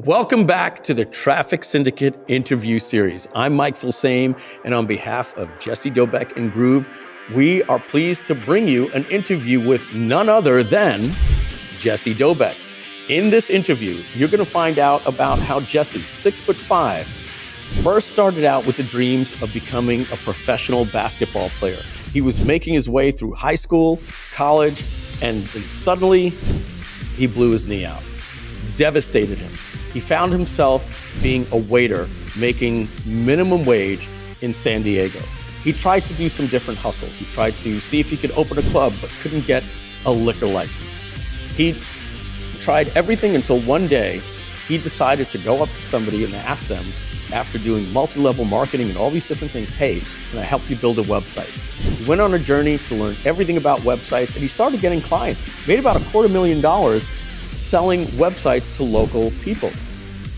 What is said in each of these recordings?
Welcome back to the Traffic Syndicate interview series. I'm Mike Filsaime, and on behalf of Jesse Doubek and Groove, we are pleased to bring you an interview with none other than Jesse Doubek. In this interview, you're going to find out about how Jesse, 6'5", first started out with the dreams of becoming a professional basketball player. He was making his way through high school, college, and then suddenly he blew his knee out. Devastated him. He found himself being a waiter, making minimum wage in San Diego. He tried to do some different hustles. He tried to see if he could open a club, but couldn't get a liquor license. He tried everything until one day he decided to go up to somebody and ask them, after doing multi-level marketing and all these different things, hey, can I help you build a website? He went on a journey to learn everything about websites, and he started getting clients. Made about $250,000 selling websites to local people.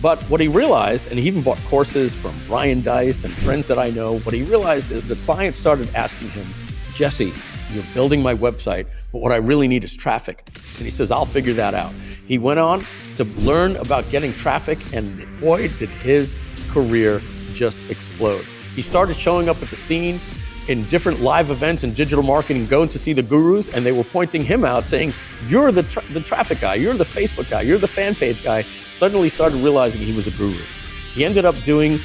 But what he realized, and he even bought courses from Brian Dice and friends that I know, what he realized is the clients started asking him, Jesse, you're building my website, but what I really need is traffic. And he says, I'll figure that out. He went on to learn about getting traffic, and boy, did his career just explode. He started showing up at the scene in different live events and digital marketing, going to see the gurus, and they were pointing him out saying, you're the traffic guy, you're the Facebook guy, you're the fan page guy. Suddenly started realizing he was a guru. He ended up doing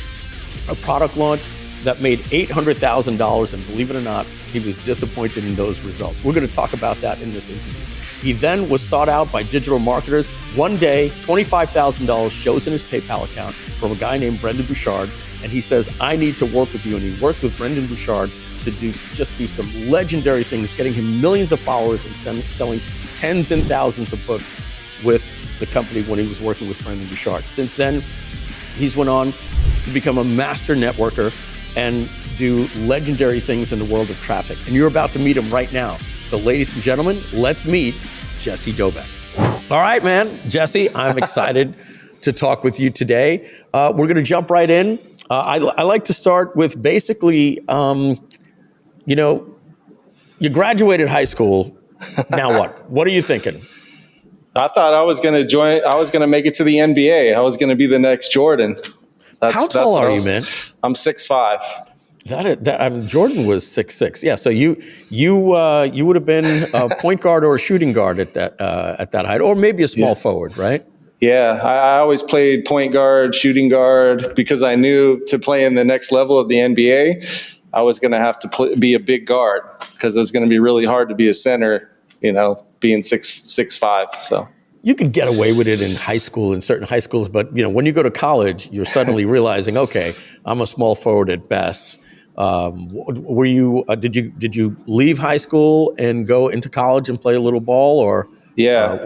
a product launch that made $800,000, and believe it or not, he was disappointed in those results. We're going to talk about that in this interview. He then was sought out by digital marketers. One day, $25,000 shows in his PayPal account from a guy named Brendan Bouchard, and he says, I need to work with you. And he worked with Brendan Bouchard to do some legendary things, getting him millions of followers and selling tens and thousands of books with the company when he was working with Brendan Bouchard. Since then, he's went on to become a master networker and do legendary things in the world of traffic. And you're about to meet him right now. So ladies and gentlemen, let's meet Jesse Doubek. All right, man. Jesse, I'm excited to talk with you today. We're going to jump right in. I like to start with basically, you graduated high school. Now what? What are you thinking? I thought I was going to make it to the NBA. I was going to be the next Jordan. How tall are you, man? I'm 6'5". Jordan was 6'6". Yeah, so you would have been a point guard or a shooting guard at that height, or maybe a small forward, right? Yeah, I always played point guard, shooting guard, because I knew to play in the next level of the NBA, I was going to have to be a big guard, because it was going to be really hard to be a center, being 6'5". So you could get away with it in high school, in certain high schools, but when you go to college, you're suddenly realizing, okay, I'm a small forward at best. Were you? Did you leave high school and go into college and play a little ball, or? Yeah.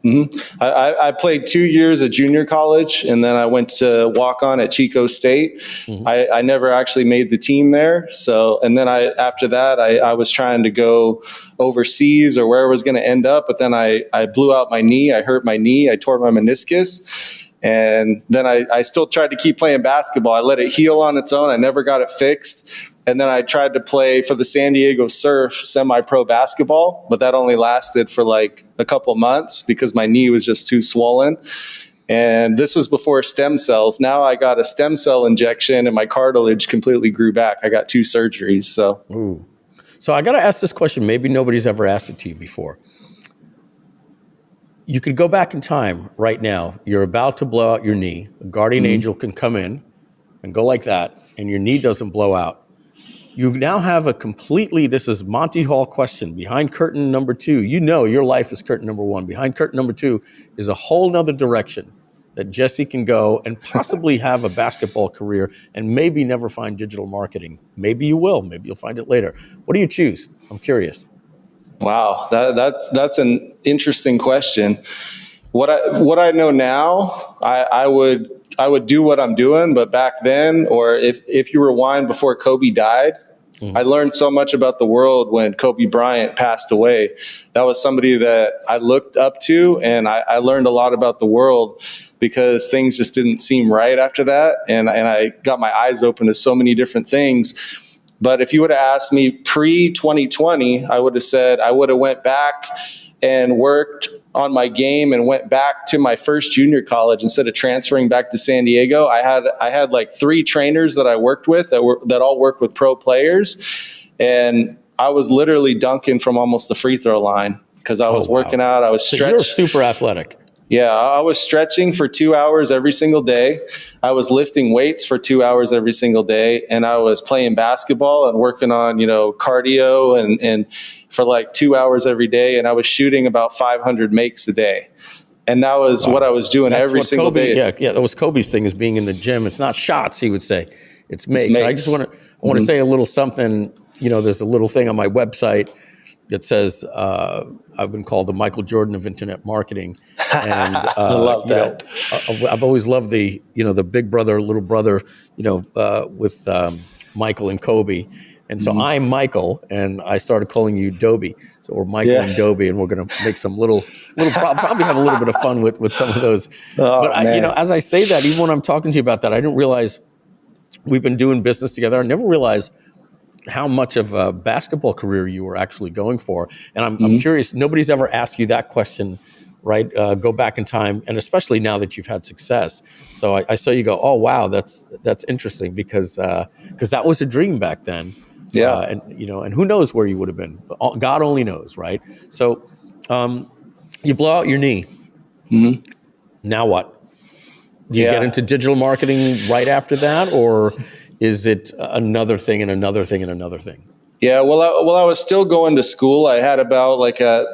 Mm-hmm. I played 2 years at junior college, and then I went to walk on at Chico State. Mm-hmm. I never actually made the team there. So, and then after that, I was trying to go overseas or where I was going to end up. But then I blew out my knee. I hurt my knee. I tore my meniscus. And then I still tried to keep playing basketball. I let it heal on its own. I never got it fixed. And then I tried to play for the San Diego Surf semi-pro basketball, but that only lasted for like a couple months because my knee was just too swollen. And this was before stem cells. Now I got a stem cell injection and my cartilage completely grew back. I got 2 surgeries. So I got to ask this question. Maybe nobody's ever asked it to you before. You could go back in time right now. You're about to blow out your knee. A guardian angel can come in and go like that, and your knee doesn't blow out. You now have this is Monty Hall question. Behind curtain number 2, your life is curtain number 1. Behind curtain number 2 is a whole nother direction that Jesse can go and possibly have a basketball career and maybe never find digital marketing. Maybe you will. Maybe you'll find it later. What do you choose? I'm curious. Wow, that's an interesting question. What I know now, I would do what I'm doing, but back then, or if you rewind before Kobe died, I learned so much about the world when Kobe Bryant passed away. That was somebody that I looked up to, and I learned a lot about the world because things just didn't seem right after that. And I got my eyes open to so many different things. But if you would have asked me pre-2020, I would have said I would have went back and worked on my game and went back to my first junior college instead of transferring back to San Diego. I had like 3 trainers that I worked with that all worked with pro players, and I was literally dunking from almost the free throw line because I was working out. I was stretching. You're super athletic. Yeah, I was stretching for 2 hours every single day. I was lifting weights for 2 hours every single day, and I was playing basketball and working on, cardio and for like 2 hours every day. And I was shooting about 500 makes a day. And that was what I was doing every single day. Yeah, that was Kobe's thing, is being in the gym. It's not shots, he would say. It's makes. Makes. I just want to say a little something. There's a little thing on my website that says I've been called the Michael Jordan of internet marketing, and I love that. I've always loved the big brother, little brother, with Michael and Kobe, and so I'm Michael, and I started calling you Dobie. So we're Michael and Dobie, and we're going to make some little probably have a little bit of fun with some of those. But as I say that, even when I'm talking to you about that, I didn't realize we've been doing business together. I never realized how much of a basketball career you were actually going for. And I'm curious, nobody's ever asked you that question, right? Go back in time, and especially now that you've had success. So I saw you go, oh, wow, that's interesting, because that was a dream back then. Yeah. And who knows where you would have been. God only knows, right? So you blow out your knee. Mm-hmm. Now what? Do you get into digital marketing right after that, or is it another thing and another thing and another thing? Yeah, well, I was still going to school. I had about like a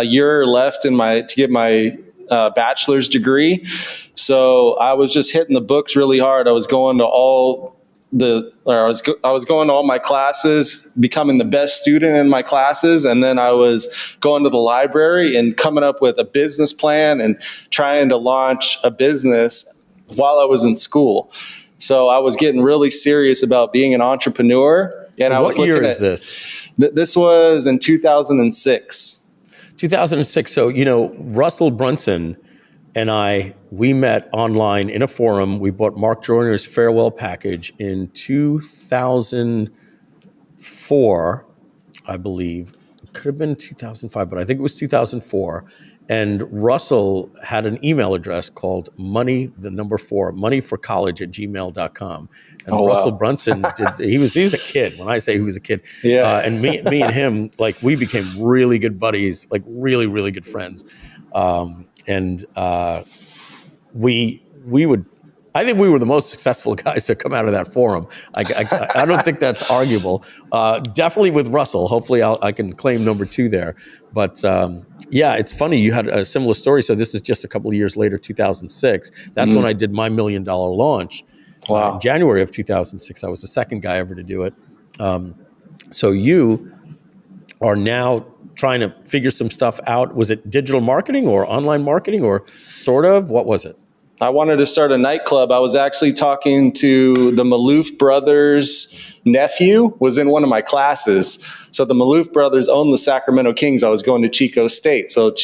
year left to get my bachelor's degree. So I was just hitting the books really hard. I was going to I was going to all my classes, becoming the best student in my classes, and then I was going to the library and coming up with a business plan and trying to launch a business while I was in school. So I was getting really serious about being an entrepreneur. And I was looking at— What year is this? This was in 2006. 2006. So, Russell Brunson and we met online in a forum. We bought Mark Joyner's farewell package in 2004, I believe. It could have been 2005, but I think it was 2004. And Russell had an email address called moneyforcollege@gmail.com. And Russell Brunson he was a kid. When I say he was a kid, and me and him, like, we became really good buddies, like really, really good friends. I think we were the most successful guys to come out of that forum. I don't think that's arguable. Definitely with Russell. Hopefully I can claim number 2 there. But it's funny. You had a similar story. So this is just a couple of years later, 2006. That's when I did my $1 million launch. Wow. In January of 2006. I was the second guy ever to do it. So you are now trying to figure some stuff out. Was it digital marketing or online marketing, or sort of? What was it? I wanted to start a nightclub. I was actually talking to the Maloof brothers' nephew, was in one of my classes. So the Maloof brothers own the Sacramento Kings. I was going to Chico State. So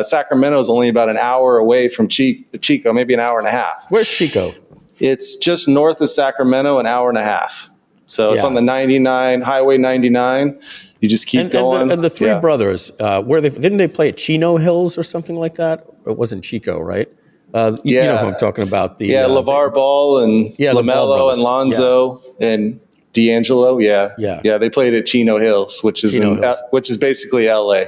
Sacramento is only about an hour away from Chico, maybe an hour and a half. Where's Chico? It's just north of Sacramento, an hour and a half. So it's on the 99, Highway 99. You just keep going. And the 3 brothers, didn't they play at Chino Hills or something like that? Or it wasn't Chico, right? You know who I'm talking about. LeVar Ball and LaMelo and Lonzo and D'Angelo. Yeah. They played at Chino Hills, which is basically LA.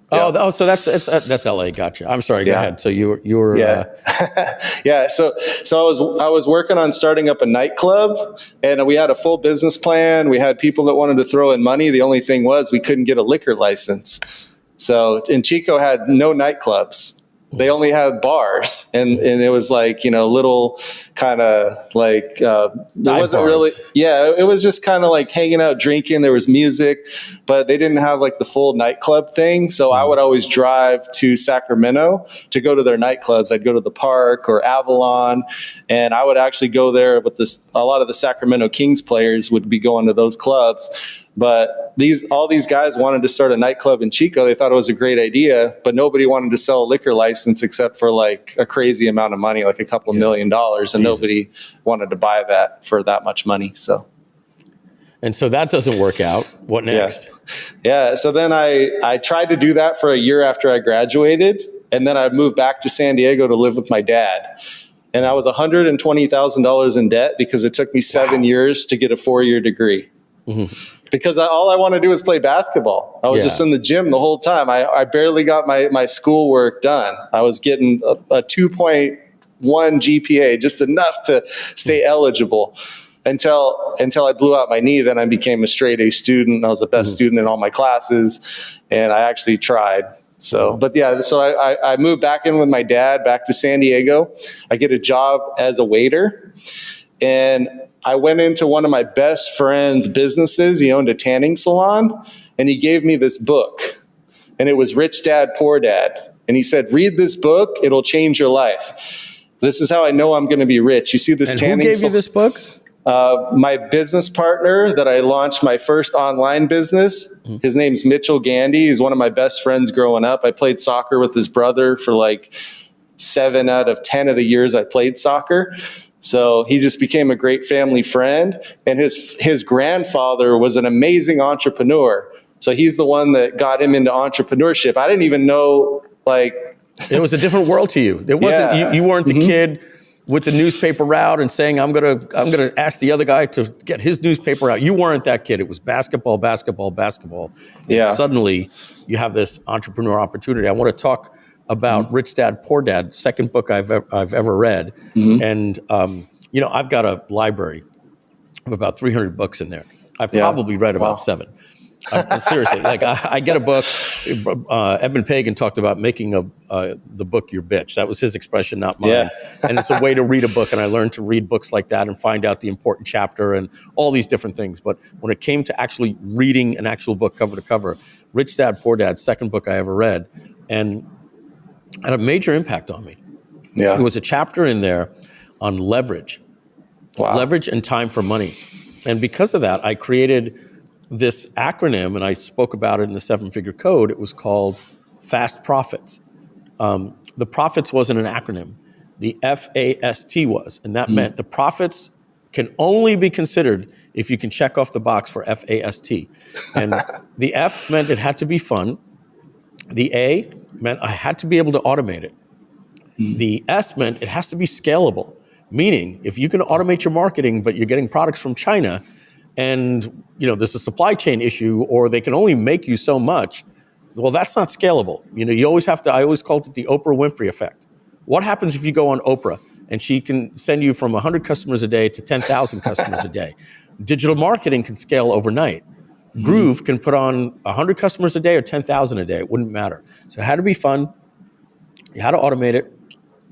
Oh, so that's LA. Gotcha. I'm sorry. Go ahead. So you were. Yeah. So I was working on starting up a nightclub, and we had a full business plan. We had people that wanted to throw in money. The only thing was we couldn't get a liquor license. And Chico had no nightclubs. They only had bars, and it was like, little kind of like, it wasn't really, it was just kind of like hanging out, drinking. There was music, but they didn't have like the full nightclub thing. So I would always drive to Sacramento to go to their nightclubs. I'd go to the Park or Avalon, and I would actually go there with a lot of the Sacramento Kings players would be going to those clubs. But all these guys wanted to start a nightclub in Chico. They thought it was a great idea, but nobody wanted to sell a liquor license except for like a crazy amount of money, like a couple $1 million. And nobody wanted to buy that for that much money. So And so that doesn't work out. What next? Yeah. So then I tried to do that for a year after I graduated. And then I moved back to San Diego to live with my dad. And I was $120,000 in debt because it took me 7 years to get a 4-year degree. Because all I wanted to do was play basketball. I was just in the gym the whole time. I barely got my schoolwork done. I was getting a 2.1 GPA, just enough to stay eligible. Until I blew out my knee, then I became a straight A student. I was the best student in all my classes, and I actually tried. So, but yeah, so I moved back in with my dad, back to San Diego. I get a job as a waiter, and I went into one of my best friend's businesses. He owned a tanning salon, and he gave me this book, and it was Rich Dad, Poor Dad. And he said, read this book, it'll change your life. This is how I know I'm going to be rich. You see this And tanning who gave you this book? My business partner that I launched my first online business, his name's Mitchell Gandy. He's one of my best friends growing up. I played soccer with his brother for like 7 out of 10 of the years I played soccer. So he just became a great family friend. And his grandfather was an amazing entrepreneur. So he's the one that got him into entrepreneurship. I didn't even know, like... It was a different world to you. It wasn't, you weren't the kid with the newspaper route and saying, I'm gonna ask the other guy to get his newspaper out. You weren't that kid. It was basketball. And suddenly you have this entrepreneur opportunity. I want to talk about Rich Dad, Poor Dad, second book I've ever read. And, I've got a library of about 300 books in there. I've probably read about 7. Seriously, like I get a book. Edmund Pagan talked about making the book your bitch. That was his expression, not mine. And it's a way to read a book. And I learned to read books like that and find out the important chapter and all these different things. But when it came to actually reading an actual book cover to cover, Rich Dad, Poor Dad, second book I ever read, and had a major impact on me. There was a chapter in there on leverage, leverage and time for money. And because of that, I created this acronym, and I spoke about it in the 7-figure code. It was called Fast Profits. The profits wasn't an acronym. The FAST was, and that meant the profits can only be considered if you can check off the box for FAST. And the F meant it had to be fun. The A meant I had to be able to automate it. The S meant it has to be scalable, meaning if you can automate your marketing, but you're getting products from China, and there's a supply chain issue, or they can only make you so much, well, that's not scalable. You always have to, I always called it the Oprah Winfrey effect. What happens if you go on Oprah and she can send you from 100 customers a day to 10,000 customers a day? Digital marketing can scale overnight. Groove can put on 100 customers a day or 10,000 a day. It wouldn't matter. So it had to be fun. You had to automate it.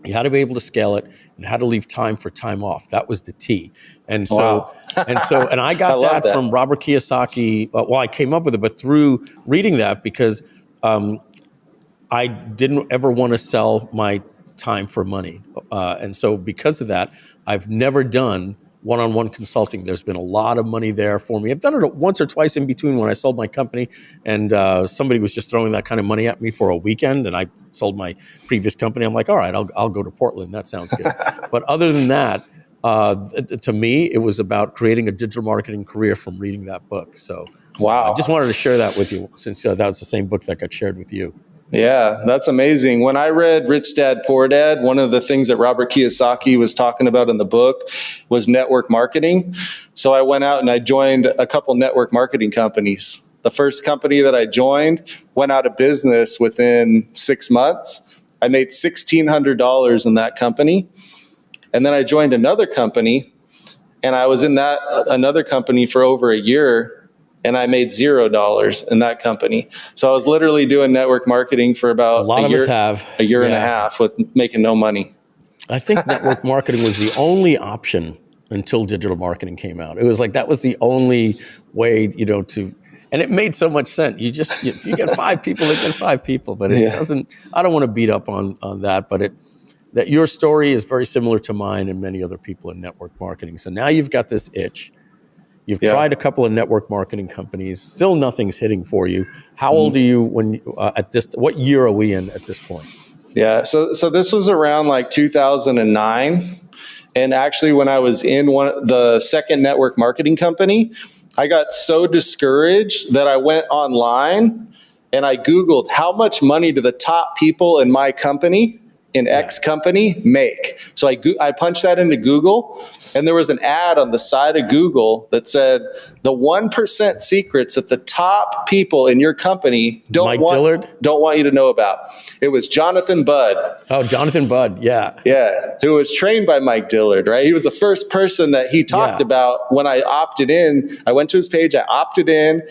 You had to be able to scale it, and how to leave time for time off. That was the T. And so, and I got that from Robert Kiyosaki. Well, I came up with it, but through reading that, because I didn't ever want to sell my time for money. And so because of that, I've never done one-on-one consulting. There's been a lot of money there for me. I've done it once or twice in between when I sold my company, and somebody was just throwing that kind of money at me for a weekend, and I sold my previous company. I'm like, all right, I'll go to Portland. That sounds good. But other than that, to me, it was about creating a digital marketing career from reading that book. So I just wanted to share that with you, since that was the same book that got shared with you. Yeah, that's amazing. When I read Rich Dad, Poor Dad, one of the things that Robert Kiyosaki was talking about in the book was network marketing. So I went out and I joined a couple network marketing companies. The first company that I joined went out of business within 6 months. I made $1,600 in that company. And then I joined another company, and I was in that another company for over a year, and I made $0 in that company. So I was literally doing network marketing for about a year and a half with making no money. I think network marketing was the only option until digital marketing came out. It was like, that was the only way, and it made so much sense. If you get 5 people, they get 5 people, but it doesn't, I don't want to beat up on that, but that your story is very similar to mine and many other people in network marketing. So now you've got this itch. You've tried a couple of network marketing companies. Still nothing's hitting for you. How old are you what year are we in at this point? Yeah, so this was around like 2009. And actually, when I was in the second network marketing company, I got so discouraged that I went online and I Googled how much money do the top people in my company, in X company, make. So I punched that into Google, and there was an ad on the side of Google that said the 1% secrets that the top people in your company don't want you to know about. It was Jonathan Budd. Oh, Jonathan Budd, yeah. Yeah, who was trained by Mike Dillard, right? He was the first person that he talked about when I opted in. I went to his page, I opted in.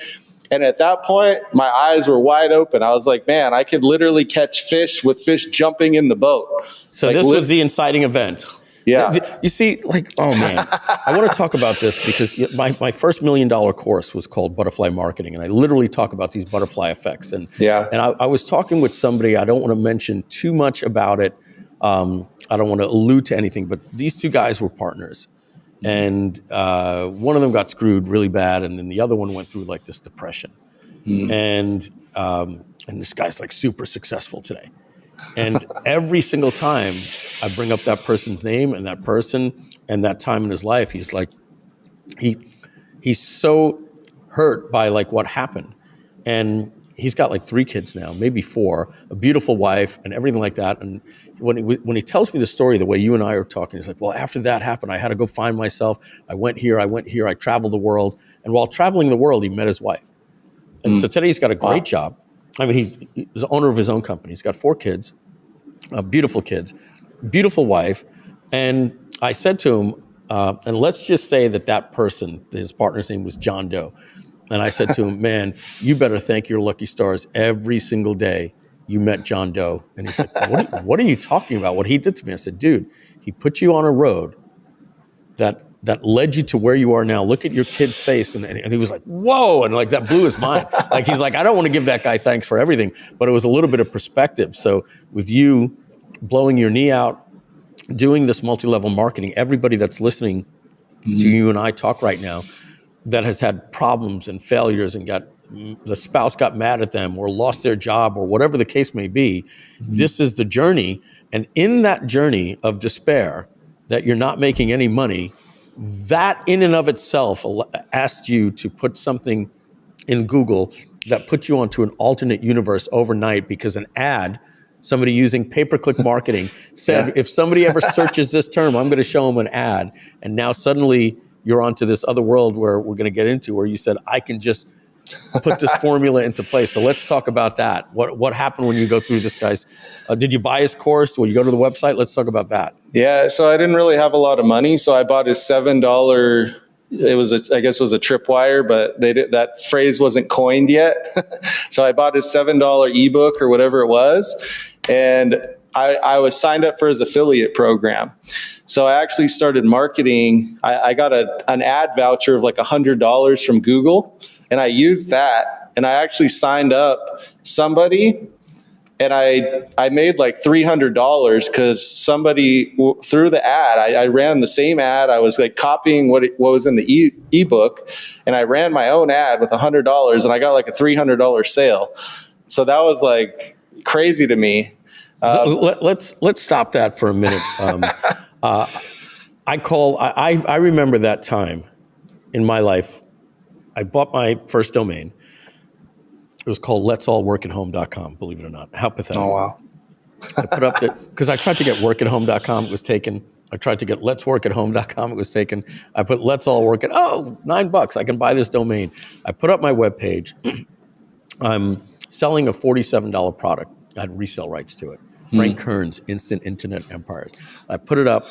And at that point, my eyes were wide open. I was like, man, I could literally catch fish with fish jumping in the boat. So like, this was the inciting event. Yeah. You see, like, oh man, I want to talk about this because my first $1 million course was called Butterfly Marketing. And I literally talk about these butterfly effects. And I was talking with somebody, I don't want to mention too much about it. I don't want to allude to anything, but these two guys were partners. And one of them got screwed really bad, and then the other one went through like this depression. And this guy's like super successful today. And every single time I bring up that person's name and that person and that time in his life, he's like, he's so hurt by like what happened. And he's got like 3 kids now, maybe 4, a beautiful wife and everything like that. And when he tells me the story, the way you and I are talking, he's like, well, after that happened, I had to go find myself. I went here, I traveled the world. And while traveling the world, he met his wife. And so today he's got a great job. I mean, he's the owner of his own company. He's got 4 kids, beautiful kids, beautiful wife. And I said to him, and let's just say that person, his partner's name was John Doe. And I said to him, man, you better thank your lucky stars every single day you met John Doe. And he's like, what are you talking about? What he did to me? I said, dude, he put you on a road that led you to where you are now. Look at your kid's face. And he was like, whoa. And like that blew his mind. Like, he's like, I don't want to give that guy thanks for everything, but it was a little bit of perspective. So with you blowing your knee out, doing this multi-level marketing, everybody that's listening to you and I talk right now that has had problems and failures and the spouse got mad at them or lost their job or whatever the case may be, this is the journey. And in that journey of despair that you're not making any money, that in and of itself asked you to put something in Google that put you onto an alternate universe overnight because an ad, somebody using pay-per-click marketing said, if somebody ever searches this term, I'm going to show them an ad. And now suddenly you're onto this other world where we're going to get into where you said, I can just put this formula into place. So let's talk about that. What happened when you go through this guy's, did you buy his course? When you go to the website? Let's talk about that. Yeah, so I didn't really have a lot of money. So I bought his $7, I guess it was a tripwire, but that phrase wasn't coined yet. So I bought his $7 ebook or whatever it was. And I was signed up for his affiliate program. So I actually started marketing. I got an ad voucher of like $100 from Google, and I used that. And I actually signed up somebody, and I made like $300 because somebody through the ad, I ran the same ad. I was like copying what was in the ebook, and I ran my own ad with $100, and I got like a $300 sale. So that was like crazy to me. Let's stop that for a minute. I remember that time in my life. I bought my first domain. It was called letsallworkathome.com, believe it or not. How pathetic. Oh, wow. I put up because I tried to get workathome.com, it was taken. I tried to get letsworkathome.com, it was taken. I put let's all work at, $9, I can buy this domain. I put up my webpage. I'm selling a $47 product. I had resale rights to it. Frank Kern's Instant Internet Empires. I put it up,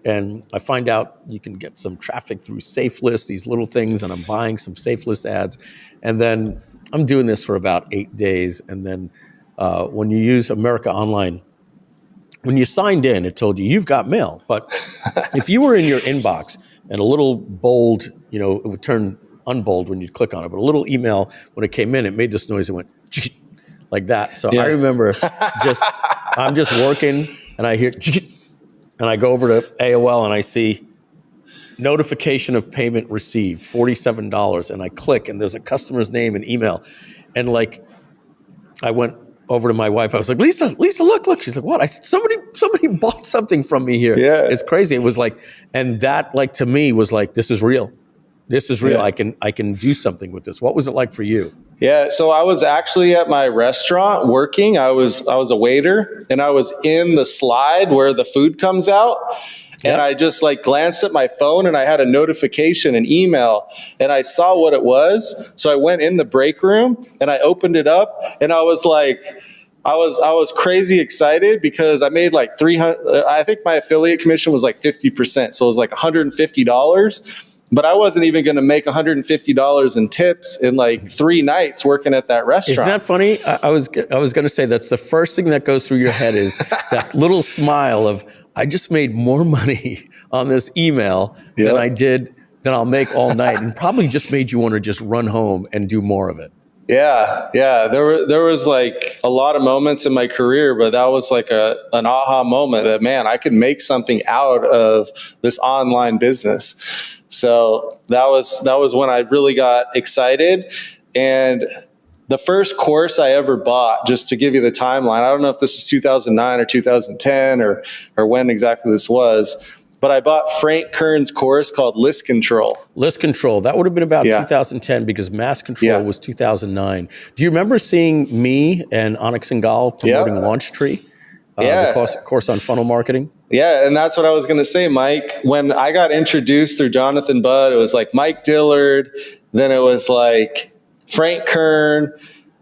and I find out you can get some traffic through SafeList, these little things, and I'm buying some SafeList ads. And then I'm doing this for about 8 days. And then when you use America Online, when you signed in, it told you've got mail. But if you were in your inbox and a little bold, it would turn unbold when you click on it. But a little email, when it came in, it made this noise. It went like that. So I remember I'm just working, and I hear, and I go over to AOL, and I see notification of payment received, $47, and I click, and there's a customer's name and email, and like, I went over to my wife. I was like, Lisa, look. She's like, what? I said, somebody bought something from me here. Yeah, it's crazy. It was like, and that, like, to me was like, this is real. This is real. I can do something with this. What was it like for you? Yeah, so I was actually at my restaurant working. I was a waiter, and I was in the slide where the food comes out. And I just like glanced at my phone, and I had a notification, an email, and I saw what it was. So I went in the break room and I opened it up, and I was like, I was crazy excited because I made like 300. I think my affiliate commission was like 50%, so it was like $150. But I wasn't even going to make $150 in tips in like 3 nights working at that restaurant. Isn't that funny? I was going to say that's the first thing that goes through your head is that little smile of, I just made more money on this email than I'll make all night, and probably just made you want to just run home and do more of it. Yeah. There was like a lot of moments in my career, but that was like an aha moment that, man, I could make something out of this online business. So that was when I really got excited. And the first course I ever bought, just to give you the timeline, I don't know if this is 2009 or 2010 or when exactly this was, but I bought Frank Kern's course called List Control. List Control. That would have been about 2010 because Mass Control was 2009. Do you remember seeing me and Onyx and Gal promoting Launch Tree? The course on funnel marketing? Yeah, and that's what I was going to say, Mike. When I got introduced through Jonathan Budd, it was like Mike Dillard, then it was like Frank Kern,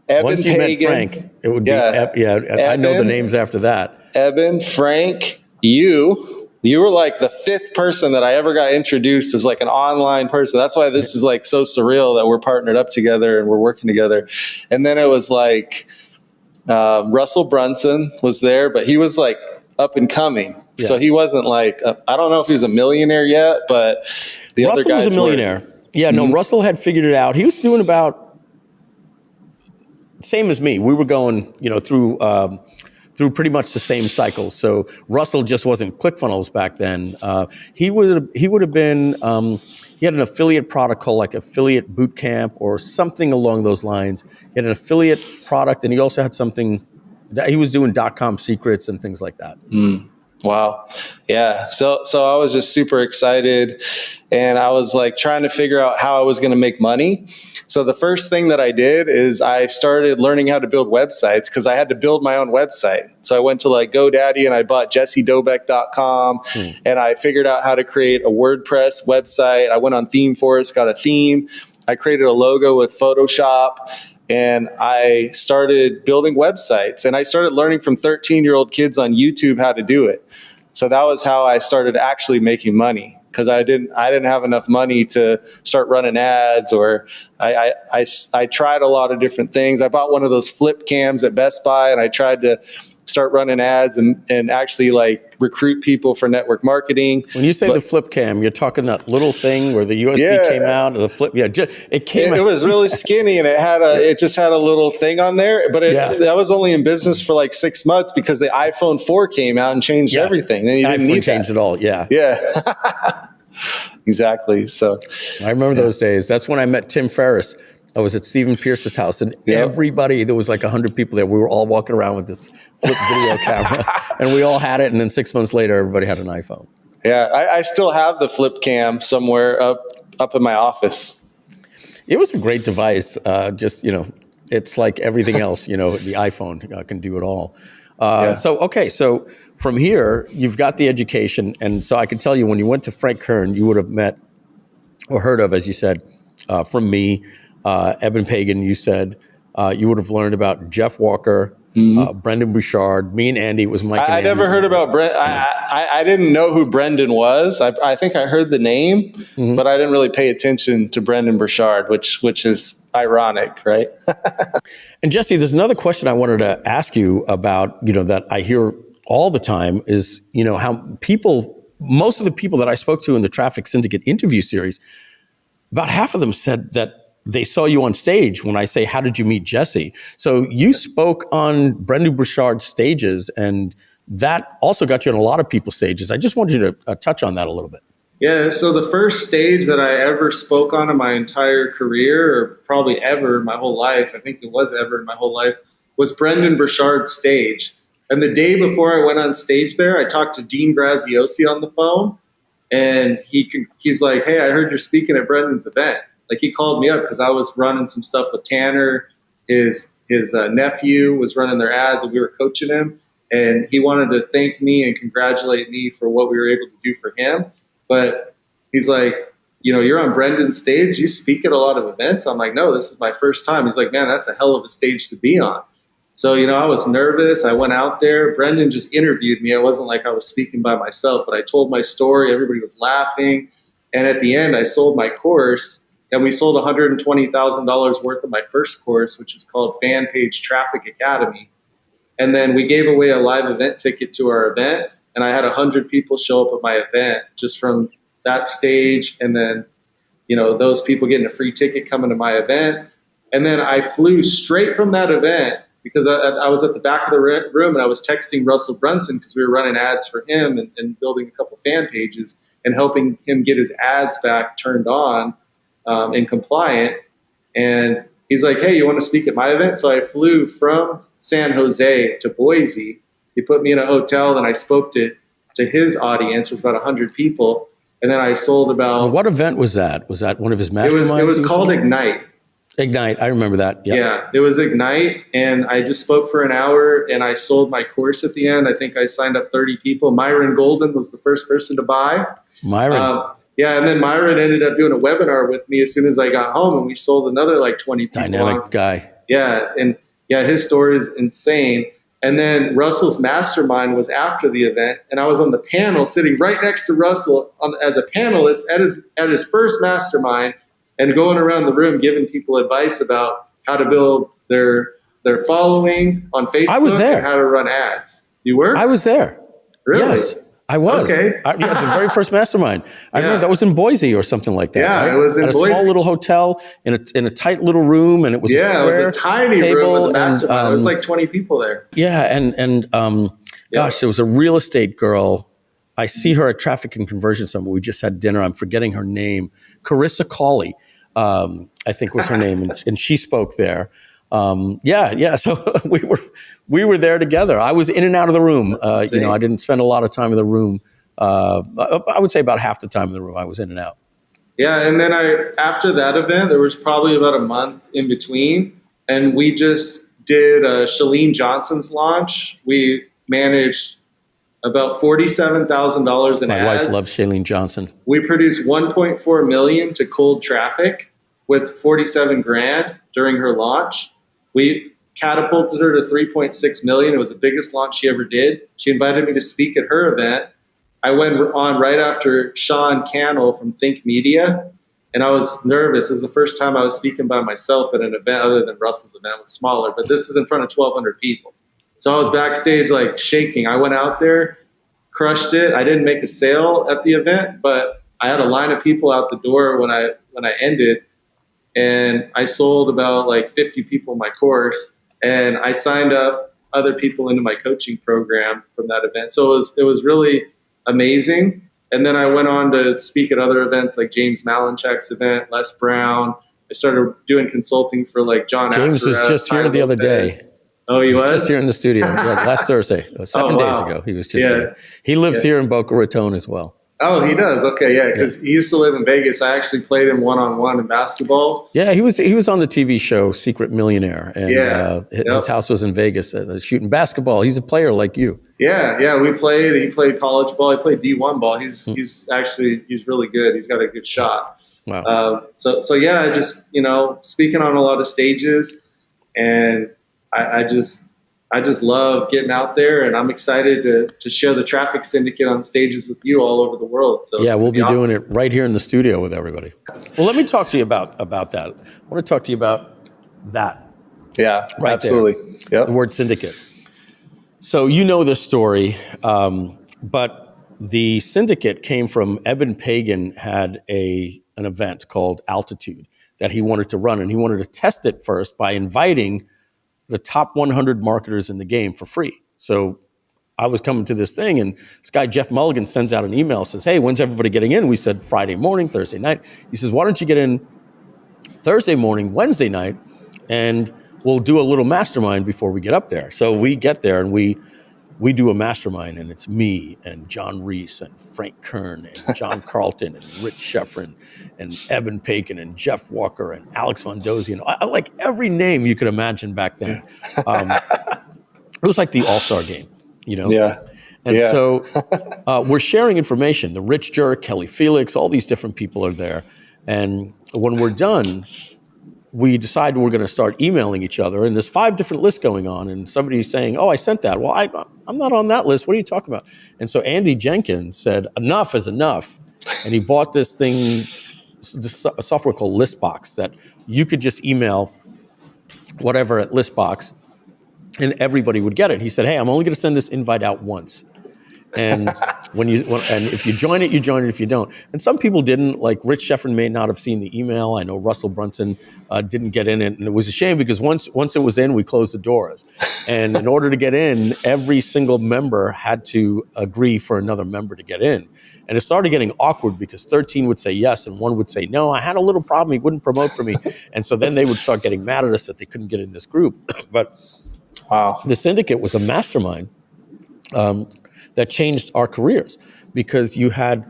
Evan Once you Pagan. met Frank, it would be, Evan, I know the names after that. Evan, Frank, you were like the 5th person that I ever got introduced as like an online person. That's why this is like so surreal that we're partnered up together and we're working together. And then it was like Russell Brunson was there, but he was like up and coming. Yeah. So he wasn't like, I don't know if he was a millionaire yet, but the Russell other guys was a millionaire. Yeah, no, Russell had figured it out. He was doing about same as me. We were going, through pretty much the same cycle. So Russell just wasn't ClickFunnels back then. He would have been. He had an affiliate product called like Affiliate Bootcamp or something along those lines. He had an affiliate product, and he also had something that he was doing .com secrets and things like that. Wow. Yeah. So I was just super excited, and I was like trying to figure out how I was going to make money. So the first thing that I did is I started learning how to build websites because I had to build my own website. So I went to like GoDaddy and I bought jessedoubek.com and I figured out how to create a WordPress website. I went on ThemeForest, got a theme. I created a logo with Photoshop. And I started building websites, and I started learning from 13-year-old kids on YouTube how to do it. So that was how I started actually making money, because I didn't have enough money to start running ads, or I tried a lot of different things. I bought one of those flip cams at Best Buy, and I tried to start running ads and actually like recruit people for network marketing. When you say the flip cam, you're talking that little thing where the USB came out, or the flip. Yeah, it came out. It was really skinny, and it just had a little thing on there. But that was only in business for like 6 months because the iPhone 4 came out and changed everything. Then you didn't need changed it all. Yeah. Exactly. So I remember those days. That's when I met Tim Ferriss. I was at Stephen Pierce's house, and everybody, there was like 100 people there. We were all walking around with this flip video camera, and we all had it. And then 6 months later, everybody had an iPhone. Yeah, I still have the flip cam somewhere up in my office. It was a great device. It's like everything else. The iPhone can do it all. So from here, you've got the education, and so I can tell you when you went to Frank Kern, you would have met or heard of, as you said, from me. Evan Pagan, you said you would have learned about Jeff Walker, Brendan Bouchard. Me and Andy was Mike. I never heard about Brent. I didn't know who Brendan was. I think I heard the name, but I didn't really pay attention to Brendan Bouchard, which is ironic, right? And Jesse, there's another question I wanted to ask you about. That I hear all the time is how most of the people that I spoke to in the Traffic Syndicate interview series, about half of them said that they saw you on stage when I say, how did you meet Jesse? So you spoke on Brendan Bouchard's stages, and that also got you on a lot of people's stages. I just wanted you to touch on that a little bit. Yeah, so the first stage that I ever spoke on in my entire career, or probably ever in my whole life, I think it was ever in my whole life, was Brendan Bouchard's stage. And the day before I went on stage there, I talked to Dean Graziosi on the phone. And he's like, hey, I heard you're speaking at Brendan's event. Like, he called me up because I was running some stuff with Tanner. His nephew was running their ads, and we were coaching him. And he wanted to thank me and congratulate me for what we were able to do for him. But he's like, you're on Brendan's stage. You speak at a lot of events. I'm like, no, this is my first time. He's like, man, that's a hell of a stage to be on. So, I was nervous. I went out there. Brendan just interviewed me. It wasn't like I was speaking by myself, but I told my story. Everybody was laughing. And at the end, I sold my course, and we sold $120,000 worth of my first course, which is called Fan Page Traffic Academy. And then we gave away a live event ticket to our event, and I had 100 people show up at my event just from that stage. And then, those people getting a free ticket coming to my event. And then I flew straight from that event, because I was at the back of the room, and I was texting Russell Brunson because we were running ads for him and building a couple fan pages and helping him get his ads back turned on and compliant. And he's like, hey, you want to speak at my event? So I flew from San Jose to Boise. He put me in a hotel, and I spoke to his audience. It was about 100 people. And then I sold about... What event was that? Was that one of his masterminds? It was called Ignite. Ignite, I remember that. Yep. Yeah, it was Ignite, and I just spoke for an hour, and I sold my course at the end. I think I signed up 30 people. Myron Golden was the first person to buy. Myron. Yeah, and then Myron ended up doing a webinar with me as soon as I got home, and we sold another 20 people. Dynamic guy. Yeah, and his story is insane. And then Russell's mastermind was after the event, and I was on the panel sitting right next to Russell as a panelist at his first mastermind, and going around the room giving people advice about how to build their following on Facebook. I was there. And how to run ads. You were? I was there. Really? Yes, I was. Okay. The very first mastermind. I remember that was in Boise or something like that. Yeah, right? it was in Boise. A small little hotel in a tight little room, and it was it was a tiny room with a mastermind. There was 20 people there. Yeah, and gosh, there was a real estate girl. I see her at Traffic and Conversion Summit. We just had dinner. I'm forgetting her name. Carissa Cawley, I think was her name, and she spoke there. So we were there together. I was in and out of the room. I didn't spend a lot of time in the room. I would say about half the time in the room I was in and out. Yeah, and then after that event, there was probably about a month in between, and we just did Shalene Johnson's launch. We managed about $47,000 in ads. My wife loves Shalene Johnson. We produced 1.4 million to cold traffic with 47 grand during her launch. We catapulted her to 3.6 million. It was the biggest launch she ever did. She invited me to speak at her event. I went on right after Sean Cannell from Think Media, and I was nervous. This is the first time I was speaking by myself at an event other than Russell's event. It was smaller, but this is in front of 1,200 people. So I was backstage shaking. I went out there, crushed it. I didn't make a sale at the event, but I had a line of people out the door when I ended, and I sold about 50 people my course, and I signed up other people into my coaching program from that event. So it was really amazing. And then I went on to speak at other events like James Malinchak's event, Les Brown. I started doing consulting for John James Asserat, was just here the other day. Oh, he was? Just here in the studio last Thursday, 7 days ago. He was just here. He lives here in Boca Raton as well. Oh, he does. Okay, yeah, because he used to live in Vegas. I actually played him one-on-one in basketball. Yeah, he was on the TV show Secret Millionaire, and his house was in Vegas, shooting basketball. He's a player like you. Yeah, we played. He played college ball. He played D1 ball. He's really good. He's got a good shot. Wow. So yeah, just speaking on a lot of stages, and I just love getting out there, and I'm excited to share the Traffic Syndicate on stages with you all over the world. So yeah, we'll be doing it right here in the studio with everybody. Well, let me talk to you about that. I want to talk to you about that. Yeah, right absolutely. There, the word syndicate. So you know this story, but the syndicate came from Eben Pagan had an event called Altitude that he wanted to run, and he wanted to test it first by inviting the top 100 marketers in the game for free. So I was coming to this thing, and this guy, Jeff Mulligan, sends out an email, says, hey, when's everybody getting in? We said Friday morning, Thursday night. He says, why don't you get in Thursday morning, Wednesday night, and we'll do a little mastermind before we get up there. So we get there, and we we do a mastermind, and it's me and John Reese and Frank Kern and John Carlton and Rich Sheffrin and Evan Pakin and Jeff Walker and Alex Von Dozy. I like every name you could imagine back then. It was like the All-Star game, Yeah. And so we're sharing information. The Rich Jerk, Kelly Felix, all these different people are there. And when we're done, we decide we're going to start emailing each other. And there's 5 different lists going on. And somebody's saying, oh, I sent that. Well, I'm not on that list. What are you talking about? And so Andy Jenkins said, enough is enough. And he bought this thing, this software called Listbox, that you could just email whatever at Listbox, and everybody would get it. He said, hey, I'm only going to send this invite out once. And and if you join it, you join it. If you don't, and some people didn't. Like Rich Sheffrin may not have seen the email. I know Russell Brunson didn't get in it, and it was a shame because once it was in, we closed the doors. And in order to get in, every single member had to agree for another member to get in. And it started getting awkward because 13 would say yes and 1 would say no. I had a little problem. He wouldn't promote for me, and so then they would start getting mad at us that they couldn't get in this group. But wow, the Syndicate was a mastermind. That changed our careers because you had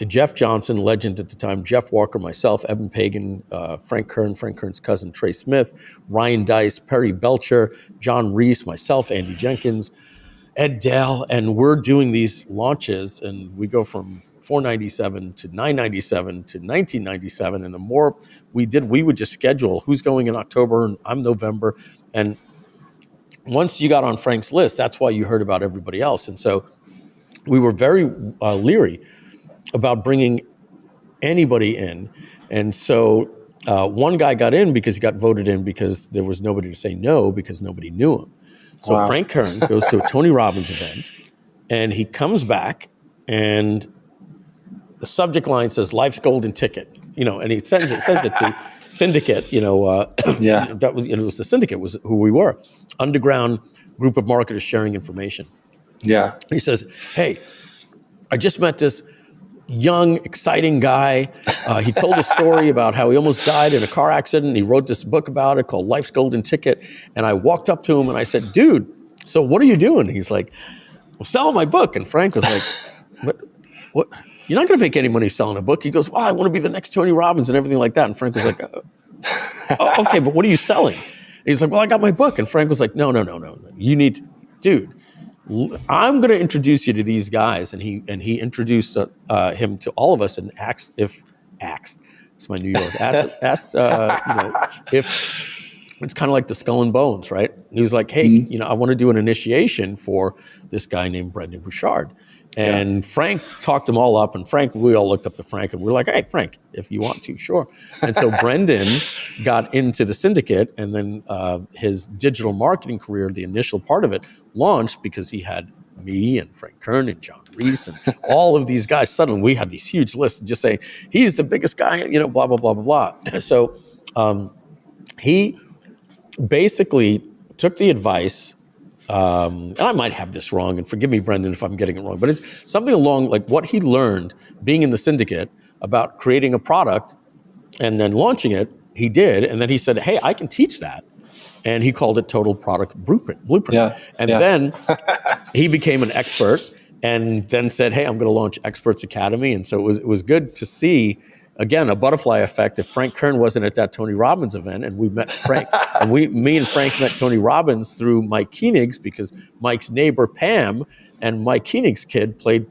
Jeff Johnson, legend at the time, Jeff Walker, myself, Evan Pagan, Frank Kern's cousin, Trey Smith, Ryan Dice, Perry Belcher, John Reese, myself, Andy Jenkins, Ed Dale, and we're doing these launches, and we go from 497 to 997 to 1997, and the more we did, we would just schedule who's going in October, and I'm November, and once you got on Frank's list, that's why you heard about everybody else, and so we were very leery about bringing anybody in. And so one guy got in because he got voted in because there was nobody to say no because nobody knew him. So wow. Frank Kern goes to a Tony Robbins event, and he comes back, and the subject line says "Life's Golden Ticket," and he sends it to Syndicate. That was, it was the Syndicate was who we were, underground group of marketers sharing information. Yeah. He says, hey, I just met this young, exciting guy. He told a story about how he almost died in a car accident. And he wrote this book about it called Life's Golden Ticket. And I walked up to him and I said, dude, so what are you doing? He's like, I'm selling my book. And Frank was like, what? You're not going to make any money selling a book. He goes, well, I want to be the next Tony Robbins and everything like that. And Frank was like, oh, okay, but what are you selling? And he's like, well, I got my book. And Frank was like, no. You need to, dude. I'm going to introduce you to these guys, and he introduced him to all of us, and asked. It's my New York. Asked if it's kind of like the Skull and Bones, right? And he was like, hey, I want to do an initiation for this guy named Brendan Bouchard. And Frank talked them all up, and we all looked up to Frank, and we were like, hey, Frank, if you want to, sure. And so Brendan got into the Syndicate, and then his digital marketing career, the initial part of it, launched because he had me and Frank Kern and John Reese and all of these guys. Suddenly we had these huge lists just saying, he's the biggest guy, blah, blah, blah, blah, blah. So he basically took the advice. And I might have this wrong, and forgive me, Brendan, if I'm getting it wrong, but it's something along like what he learned being in the Syndicate about creating a product and then launching it, he did. And then he said, hey, I can teach that. And he called it Total Product Blueprint. Then he became an expert and then said, hey, I'm going to launch Experts Academy. And so it was good to see, again, a butterfly effect. If Frank Kern wasn't at that Tony Robbins event, and we met Frank, and me and Frank met Tony Robbins through Mike Koenig's, because Mike's neighbor Pam and Mike Koenig's kid played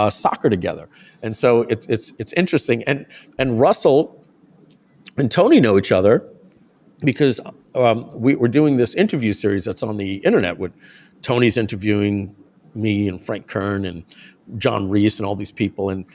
soccer together, and so it's interesting. And Russell and Tony know each other because we're doing this interview series that's on the internet with Tony's interviewing me and Frank Kern and John Reese and all these people, and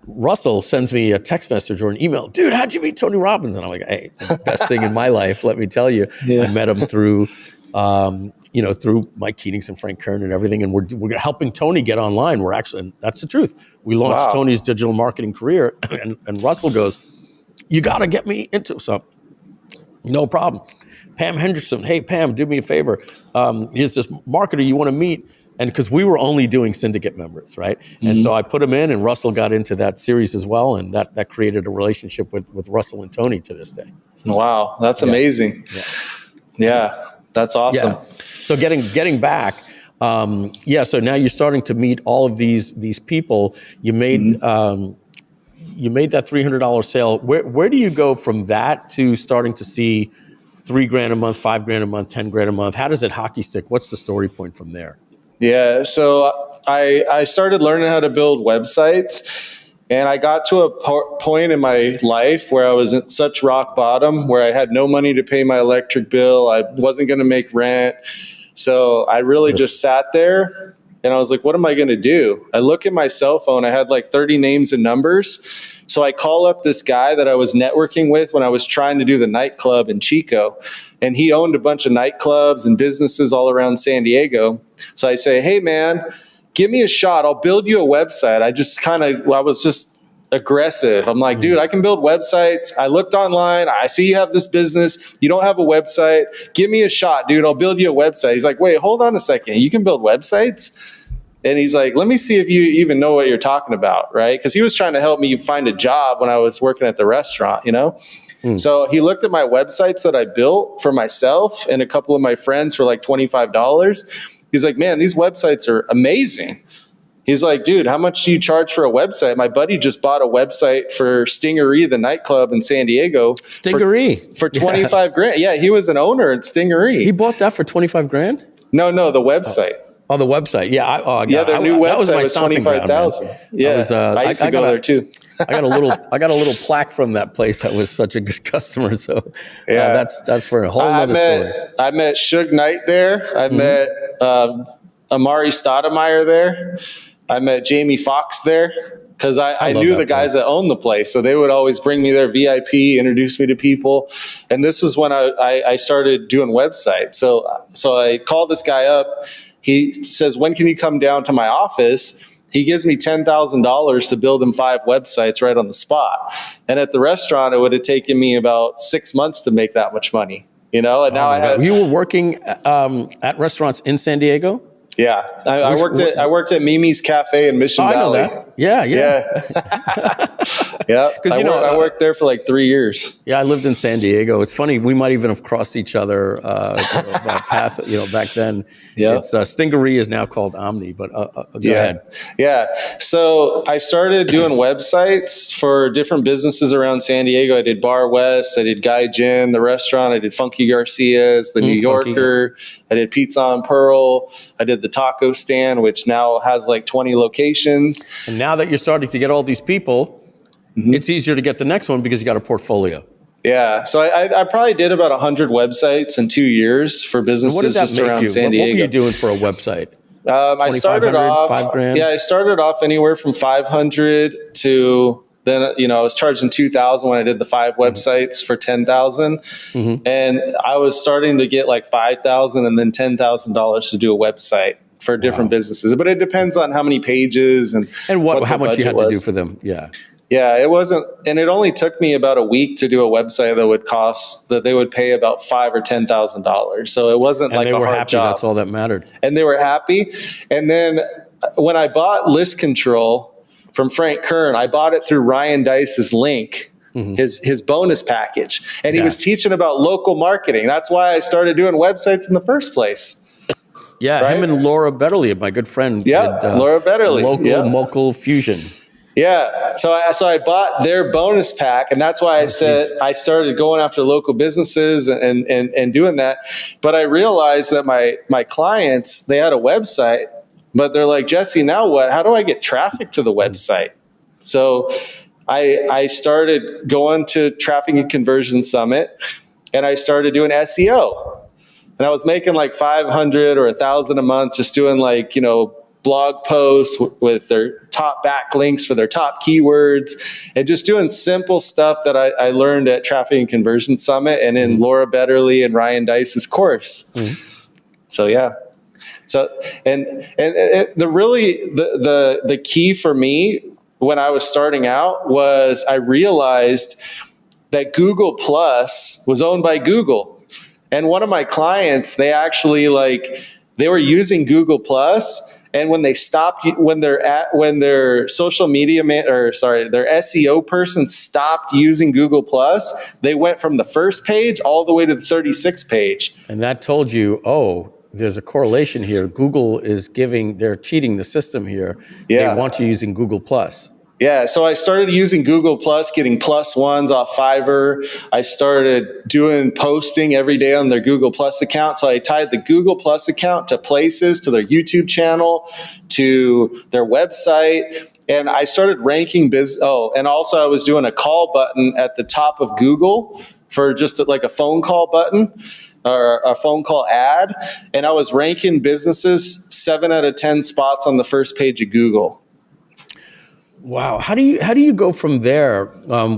Russell sends me a text message or an email. Dude, how'd you meet Tony Robbins? And I'm like, hey, the best thing in my life, let me tell you. Yeah. I met him through Mike Koenig's and Frank Kern and everything. And we're helping Tony get online. We're actually, and that's the truth. We launched Tony's digital marketing career. And Russell goes, you got to get me into something. No problem. Pam Henderson. Hey, Pam, do me a favor. Here's this marketer you want to meet. And because we were only doing Syndicate members, right? Mm-hmm. And so I put him in, and Russell got into that series as well, and that created a relationship with Russell and Tony to this day. Wow, that's amazing. Yeah, that's awesome. Yeah. So getting back, Yeah. So now you're starting to meet all of these people. You made you made that $300 sale. Where do you go from that to starting to see $3,000 a month, $5,000 a month, $10,000 a month? How does it hockey stick? What's the story point from there? Yeah. So I started learning how to build websites. And I got to a point in my life where I was at such rock bottom, where I had no money to pay my electric bill. I wasn't going to make rent. So I really just sat there and I was like, what am I going to do? I look at my cell phone. I had like 30 names and numbers. So I call up this guy that I was networking with when I was trying to do the nightclub in Chico. And he owned a bunch of nightclubs and businesses all around San Diego. So I say, hey, man, give me a shot. I'll build you a website. I was just aggressive. I'm like, dude, I can build websites. I looked online. I see you have this business. You don't have a website. Give me a shot, dude. I'll build you a website. He's like, wait, hold on a second. You can build websites? And he's like, let me see if you even know what you're talking about, right? Because he was trying to help me find a job when I was working at the restaurant, you know? So he looked at my websites that I built for myself and a couple of my friends for like $25. He's like, man, these websites are amazing. He's like, dude, how much do you charge for a website? My buddy just bought a website for Stingery, the nightclub in San Diego. Stingery. For 25 grand. Yeah, he was an owner at Stingery. He bought that for 25 grand? No, the website. Oh, the website. Yeah. Their new website was 25,000. Yeah. I used to go there too. I got a little plaque from that place. That was such a good customer. So that's for a whole other story. I met Suge Knight there. I met Amari Stoudemire there. I met Jamie Foxx there because I knew the guys that owned the place. So they would always bring me their VIP, introduce me to people. And this was when I started doing websites. So I called this guy up. He says, when can you come down to my office? He gives me $10,000 to build him 5 websites right on the spot. And at the restaurant, it would have taken me about 6 months to make that much money, you know? And now you were working at restaurants in San Diego? Yeah, I worked at Mimi's Cafe in Mission Valley. I know that. Yeah. Yeah, because I worked there for like 3 years. Yeah, I lived in San Diego. It's funny, we might even have crossed each other path, back then. Yeah, it's Stingery is now called Omni, but go ahead. Yeah, so I started doing websites for different businesses around San Diego. I did Bar West, I did Guy Gin, the restaurant. I did Funky Garcia's, the New Yorker. I did Pizza on Pearl. I did the taco stand, which now has like 20 locations. And now that you're starting to get all these people, it's easier to get the next one because you got a portfolio. Yeah. So I probably did about 100 websites in 2 years for businesses just around San Diego. What were you doing for a website? I started off $5,000? Yeah, I started off anywhere from 500 to then, I was charging 2,000 when I did the 5 websites for 10,000. And I was starting to get like 5,000 and then $10,000 to do a website for different businesses. But it depends on how many pages and how much you had to do for them. Yeah. Yeah, it wasn't, and it only took me about a week to do a website that they would pay about $5,000 or $10,000. So it wasn't like a hard job. That's all that mattered. And they were happy. And then when I bought List Control from Frank Kern, I bought it through Ryan Dice's link, his bonus package, and he was teaching about local marketing. That's why I started doing websites in the first place. Yeah, right? Him and Laura Betterly, my good friend. Yeah, Laura Betterly. Local Fusion. Yeah, so I bought their bonus pack, and that's why I said I started going after local businesses and doing that. But I realized that my clients, they had a website, but they're like, Jesse, now what? How do I get traffic to the website? So I started going to Traffic and Conversion Summit, and I started doing SEO. And I was making like 500 or 1,000 a month just doing like, blog posts with their top backlinks for their top keywords and just doing simple stuff that I learned at Traffic and Conversion Summit and in Laura Betterly and Ryan Dice's course. So, yeah. So, and the key for me when I was starting out was I realized that Google Plus was owned by Google. And one of my clients, they actually they were using Google Plus. And when they stopped, when their social media their SEO person stopped using Google Plus, they went from the first page all the way to the 36th page. And that told you, there's a correlation here. Google is they're cheating the system here. Yeah. They want you using Google Plus. Yeah, so I started using Google Plus, getting +1s off Fiverr. I started doing posting every day on their Google Plus account. So I tied the Google Plus account to places, to their YouTube channel, to their website. And I started ranking and also I was doing a call button at the top of Google for just like a phone call button or a phone call ad. And I was ranking businesses 7 out of 10 spots on the first page of Google. Wow. How do you go from there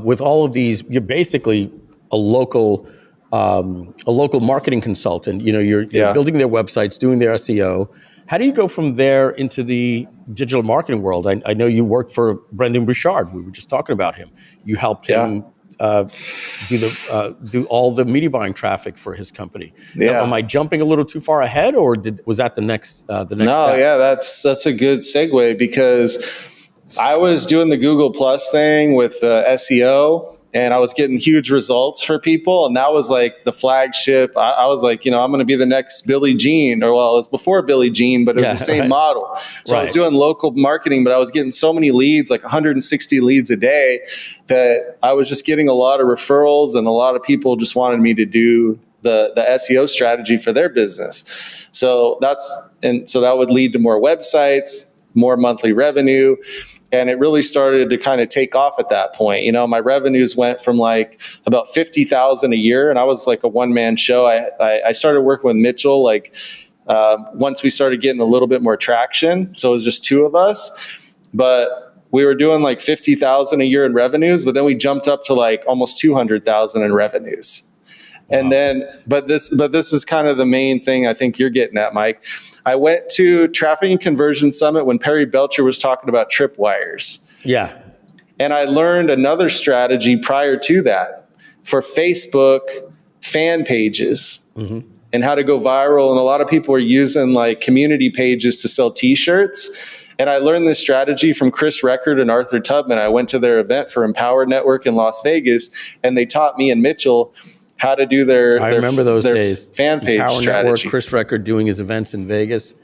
with all of these? You're basically a local marketing consultant. You're building their websites, doing their SEO. How do you go from there into the digital marketing world? I know you worked for Brendan Bouchard. We were just talking about him. You helped him do all the media buying traffic for his company. Yeah. Now, am I jumping a little too far ahead, or was that the next step? No, yeah, that's a good segue, because I was doing the Google Plus thing with SEO, and I was getting huge results for people. And that was like the flagship. I was like, I'm going to be the next Billie Jean, or well, it was before Billie Jean, but it was the same model. So I was doing local marketing, but I was getting so many leads, like 160 leads a day, that I was just getting a lot of referrals, and a lot of people just wanted me to do the SEO strategy for their business. So that would lead to more websites, more monthly revenue. And it really started to kind of take off at that point. My revenues went from like about 50,000 a year, and I was like a one-man show. I started working with Mitchell once we started getting a little bit more traction. So it was just two of us, but we were doing like 50,000 a year in revenues, but then we jumped up to like almost 200,000 in revenues. And then, but this is kind of the main thing I think you're getting at, Mike. I went to Traffic and Conversion Summit when Perry Belcher was talking about tripwires. Yeah. And I learned another strategy prior to that for Facebook fan pages and how to go viral. And a lot of people were using like community pages to sell t-shirts. And I learned this strategy from Chris Record and Arthur Tubman. I went to their event for Empower Network in Las Vegas, and they taught me and Mitchell how to do their remember those days. Fan page Power strategy. Network, Chris Record doing his events in Vegas.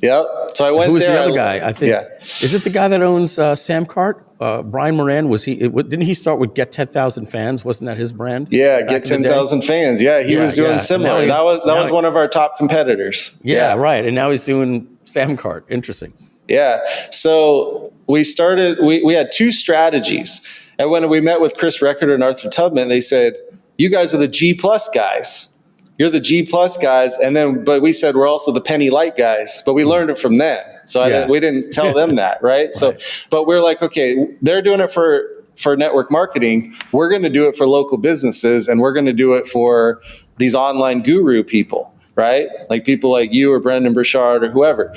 Yep. So I went Who was there. the other guy? I think is it the guy that owns Samcart? Brian Moran, didn't he start with Get 10,000 Fans? Wasn't that his brand? Yeah, Get 10,000 Fans. Yeah, he was doing similar. That was one of our top competitors. Yeah, right. And now he's doing Samcart. Interesting. Yeah. So we had two strategies. And when we met with Chris Record and Arthur Tubman, they said, you guys are the G plus guys. You're the G plus guys. But we said we're also the penny light guys, but we learned it from them. So we didn't tell them that, right? So, but we're like, okay, they're doing it for network marketing. We're going to do it for local businesses, and we're going to do it for these online guru people, right? Like people like you or Brendan Burchard or whoever.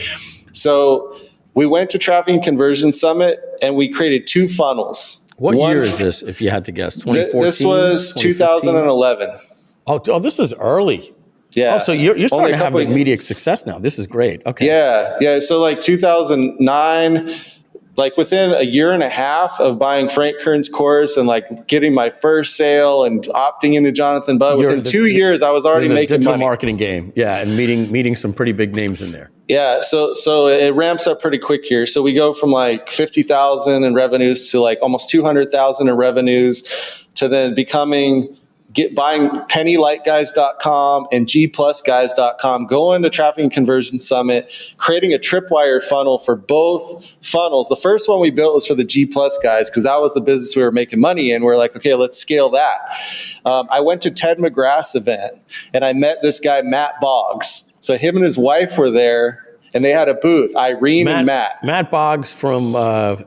So we went to Traffic and Conversion Summit, and we created two funnels. What year is this, if you had to guess? 2014? This was 2011. Oh, this is early. Yeah. Oh, so you're starting to have immediate success now. This is great. Okay. Yeah. So like 2009, like within a year and a half of buying Frank Kern's course and like getting my first sale and opting into Jonathan Budd, within 2 years, I was already making digital money. Marketing game. Yeah. And meeting some pretty big names in there. Yeah, so it ramps up pretty quick here. So we go from like 50,000 in revenues to like almost 200,000 in revenues, to then buying pennylightguys.com and gplusguys.com, going to Traffic and Conversion Summit, creating a tripwire funnel for both funnels. The first one we built was for the G plus guys, because that was the business we were making money in. We're like, okay, let's scale that. I went to Ted McGrath's event, and I met this guy, Matt Boggs. So him and his wife were there, and they had a booth, Irene and Matt. Matt Boggs from,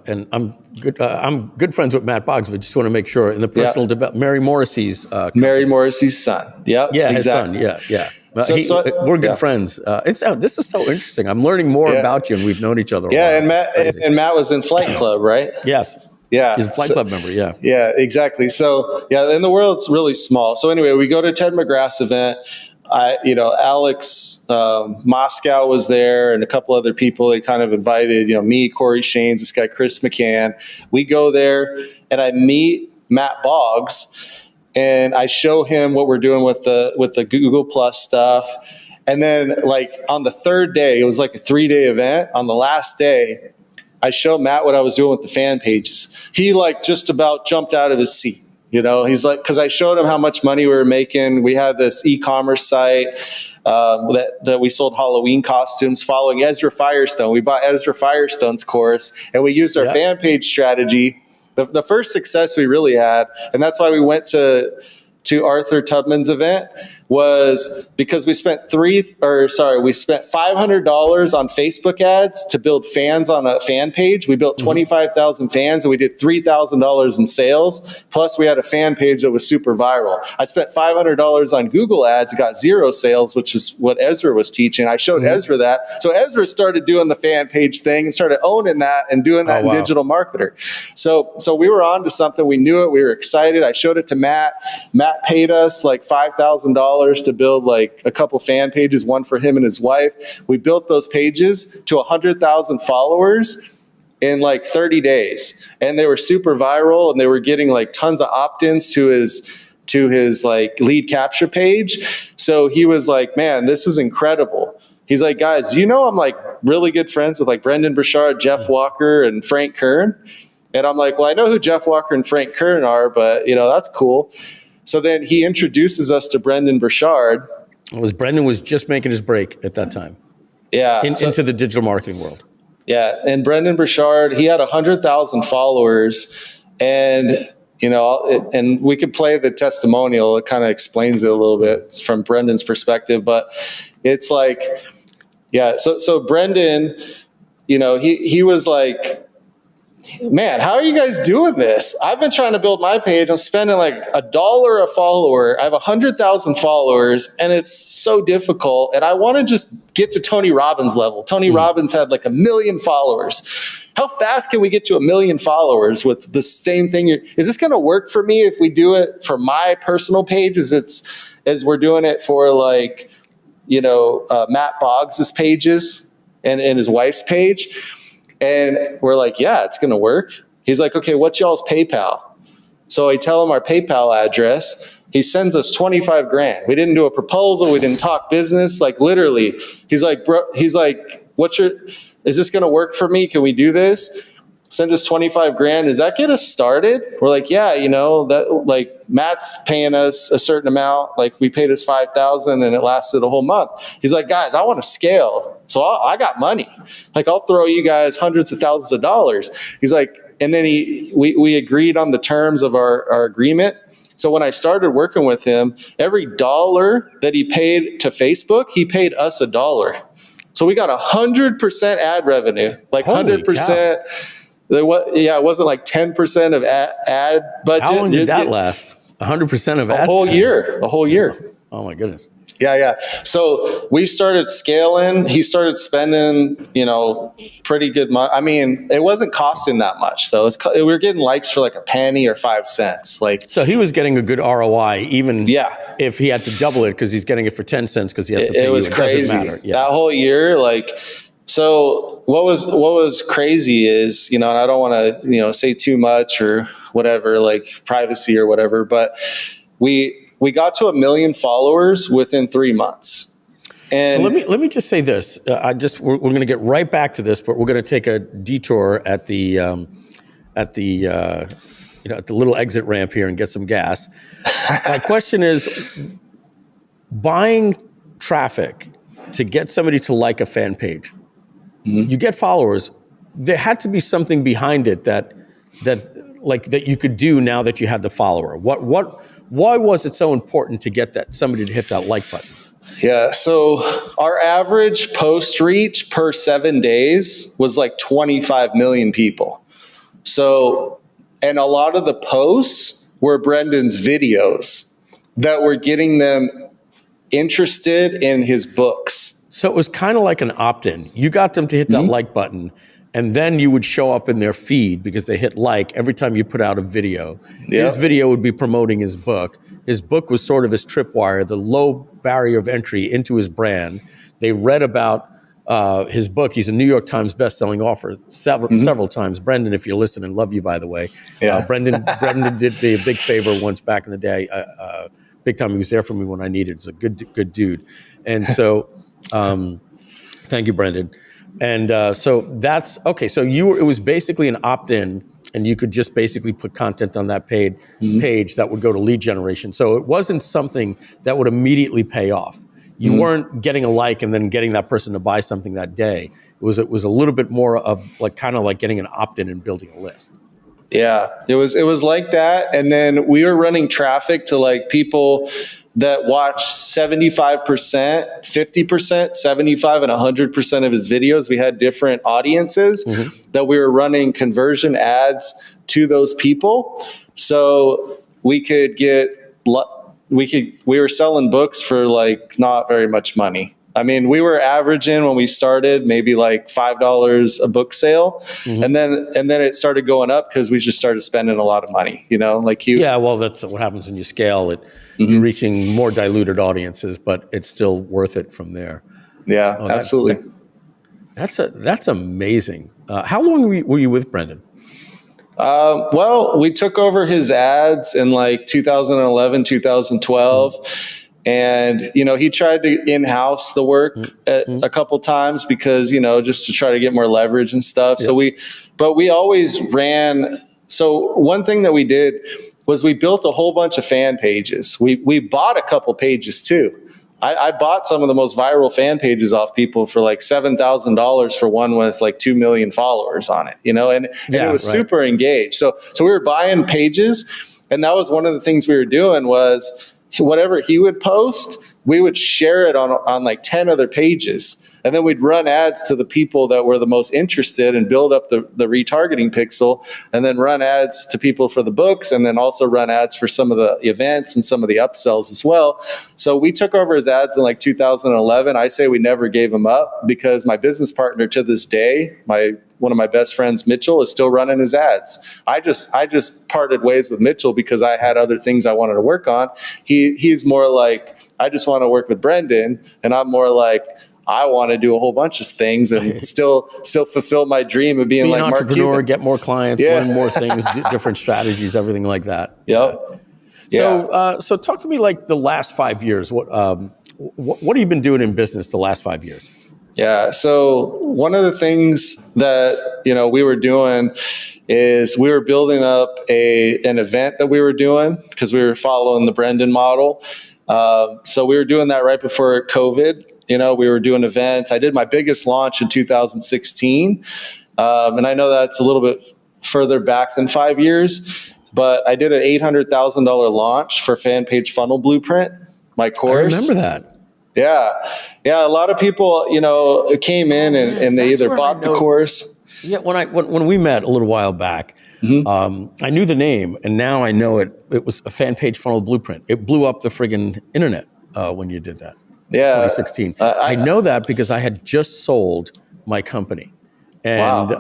and I'm good friends with Matt Boggs, but just want to make sure, in the personal development, Mary Morrissey's Mary Morrissey's son. Yep, yeah, exactly. His son, yeah. We're good friends. This is so interesting. I'm learning more about you, and we've known each other a while. And Matt was in Flight Club, right? Yes. Yeah. He's a Flight Club member, yeah. Yeah, exactly. So, and the world's really small. So anyway, we go to Ted McGrath's event. Alex Moscow was there, and a couple other people. They kind of invited, me, Corey Shanes, this guy Chris McCann. We go there, and I meet Matt Boggs, and I show him what we're doing with the Google Plus stuff. And then like on the third day, it was like a 3-day event. On the last day, I showed Matt what I was doing with the fan pages. He like just about jumped out of his seat. You know, he's like, because I showed him how much money we were making. We had this e-commerce site that we sold Halloween costumes following Ezra Firestone. We bought Ezra Firestone's course, and we used our fan page strategy. The first success we really had, and that's why we went to Arthur Tubman's event, was because we spent $500 on Facebook ads to build fans on a fan page. We built 25,000 fans, and we did $3,000 in sales. Plus, we had a fan page that was super viral. I spent $500 on Google ads, got 0 sales, which is what Ezra was teaching. I showed Ezra that. So Ezra started doing the fan page thing and started owning that and doing that in Digital Marketer. So we were on to something. We knew it. We were excited. I showed it to Matt. Matt paid us like $5,000 to build like a couple fan pages, one for him and his wife. We built those pages to 100,000 followers in like 30 days. And they were super viral, and they were getting like tons of opt-ins to his like lead capture page. So he was like, man, this is incredible. He's like, guys, you know, I'm like really good friends with like Brendan Burchard, Jeff Walker, and Frank Kern. And I'm like, well, I know who Jeff Walker and Frank Kern are, but you know, that's cool. So then he introduces us to Brendan Burchard. Brendan was just making his break at that time. Yeah. Into the digital marketing world. Yeah. And Brendan Burchard, he had 100,000 followers, and, you know, and we could play the testimonial. It kind of explains it a little bit from Brendan's perspective, but it's like, yeah. So Brendan, you know, he was like, man, how are you guys doing this? I've been trying to build my page. I'm spending like $1 a follower. I have 100,000 followers, and it's so difficult. And I want to just get to Tony Robbins level. Tony Robbins had like 1 million followers. How fast can we get to 1 million followers with the same thing? Is this going to work for me if we do it for my personal page as we're doing it for like, you know, Matt Boggs' pages and his wife's page? And we're like, yeah, it's going to work. He's like, okay, what's y'all's PayPal? So I tell him our PayPal address. He sends us 25 grand. We didn't do a proposal. We didn't talk business. Like literally, he's like, bro, is this going to work for me? Can we do this? Sends us 25 grand. Does that get us started? We're like, yeah, you know, that like Matt's paying us a certain amount. Like we paid us 5,000 and it lasted a whole month. He's like, guys, I want to scale. So I got money. Like I'll throw you guys hundreds of thousands of dollars. He's like, and then we agreed on the terms of our agreement. So when I started working with him, every $1 that he paid to Facebook, he paid us $1. So we got 100% ad revenue, like 100%. It wasn't like 10% of ad budget. How long did that last? 100% of a whole year. A whole year. Oh my goodness. Yeah. So we started scaling. He started spending, you know, pretty good money. I mean, it wasn't costing that much though. We were getting likes for like a penny or 5 cents. Like, so he was getting a good ROI, even if he had to double it because he's getting it for 10 cents because he has to pay. It was crazy. That whole year, like. So what was crazy is, you know, and I don't want to, you know, say too much or whatever, like privacy or whatever, but we got to 1 million followers within 3 months. And so let me just say this. We're going to get right back to this, but we're going to take a detour at the little exit ramp here and get some gas. My question is, buying traffic to get somebody to like a fan page. You get followers. There had to be something behind it that you could do now that you had the follower. Why was it so important to get somebody to hit that like button? Yeah. So our average post reach per 7 days was like 25 million people. So, and a lot of the posts were Brendan's videos that were getting them interested in his books. So it was kind of like an opt-in. You got them to hit that like button, and then you would show up in their feed because they hit like every time you put out a video. Yep. His video would be promoting his book. His book was sort of his tripwire, the low barrier of entry into his brand. They read about his book. He's a New York Times bestselling author several times. Brendan, if you're listening, love you, by the way. Yeah. Brendan did me a big favor once back in the day. big time. He was there for me when I needed. He's a good dude. And so, thank you, Brendan. And so that's okay. So it was basically an opt-in, and you could just basically put content on that page that would go to lead generation. So it wasn't something that would immediately pay off. You weren't getting a like and then getting that person to buy something that day. It was a little bit more of like kind of like getting an opt-in and building a list. Yeah, it was like that. And then we were running traffic to like people that watch 75%, 50%, 75 and 100% of his videos. We had different audiences that we were running conversion ads to those people. So we were selling books for like not very much money. I mean, we were averaging when we started maybe like $5 a book sale, and then it started going up because we just started spending a lot of money. Yeah, well, that's what happens when you scale it. You're reaching more diluted audiences, but it's still worth it from there. Yeah, absolutely. That's amazing. How long were you with Brendan? Well, we took over his ads in like 2011, 2012. And, he tried to in-house the work a couple times because, just to try to get more leverage and stuff. Yep. But we always ran. So one thing that we did was we built a whole bunch of fan pages. We bought a couple pages too. I bought some of the most viral fan pages off people for like $7,000 for one with like 2 million followers on it, and it was super engaged. So we were buying pages, and that was one of the things we were doing was whatever he would post, we would share it on like 10 other pages. And then we'd run ads to the people that were the most interested and build up the retargeting pixel, and then run ads to people for the books, and then also run ads for some of the events and some of the upsells as well. So we took over his ads in like 2011. I say we never gave him up because my business partner to this day, one of my best friends, Mitchell, is still running his ads. I just parted ways with Mitchell because I had other things I wanted to work on. He's more like, I just want to work with Brendan, and I'm more like, I want to do a whole bunch of things and still fulfill my dream of being like an entrepreneur, get more clients, learn more things, different strategies, everything like that. Yep. So talk to me like the last 5 years. What have you been doing in business the last 5 years? Yeah. So one of the things that, we were doing is we were building up an event that we were doing because we were following the Brendan model. So we were doing that right before COVID. We were doing events. I did my biggest launch in 2016. And I know that's a little bit further back than 5 years, but I did an $800,000 launch for Fan Page Funnel Blueprint, my course. I remember that. Yeah. Yeah. A lot of people, came in and they either bought the course. Yeah. When we met a little while back, I knew the name, and now I know it. It was a Fan Page Funnel Blueprint. It blew up the friggin' internet when you did that. Yeah, 2016. I know that because I had just sold my company, and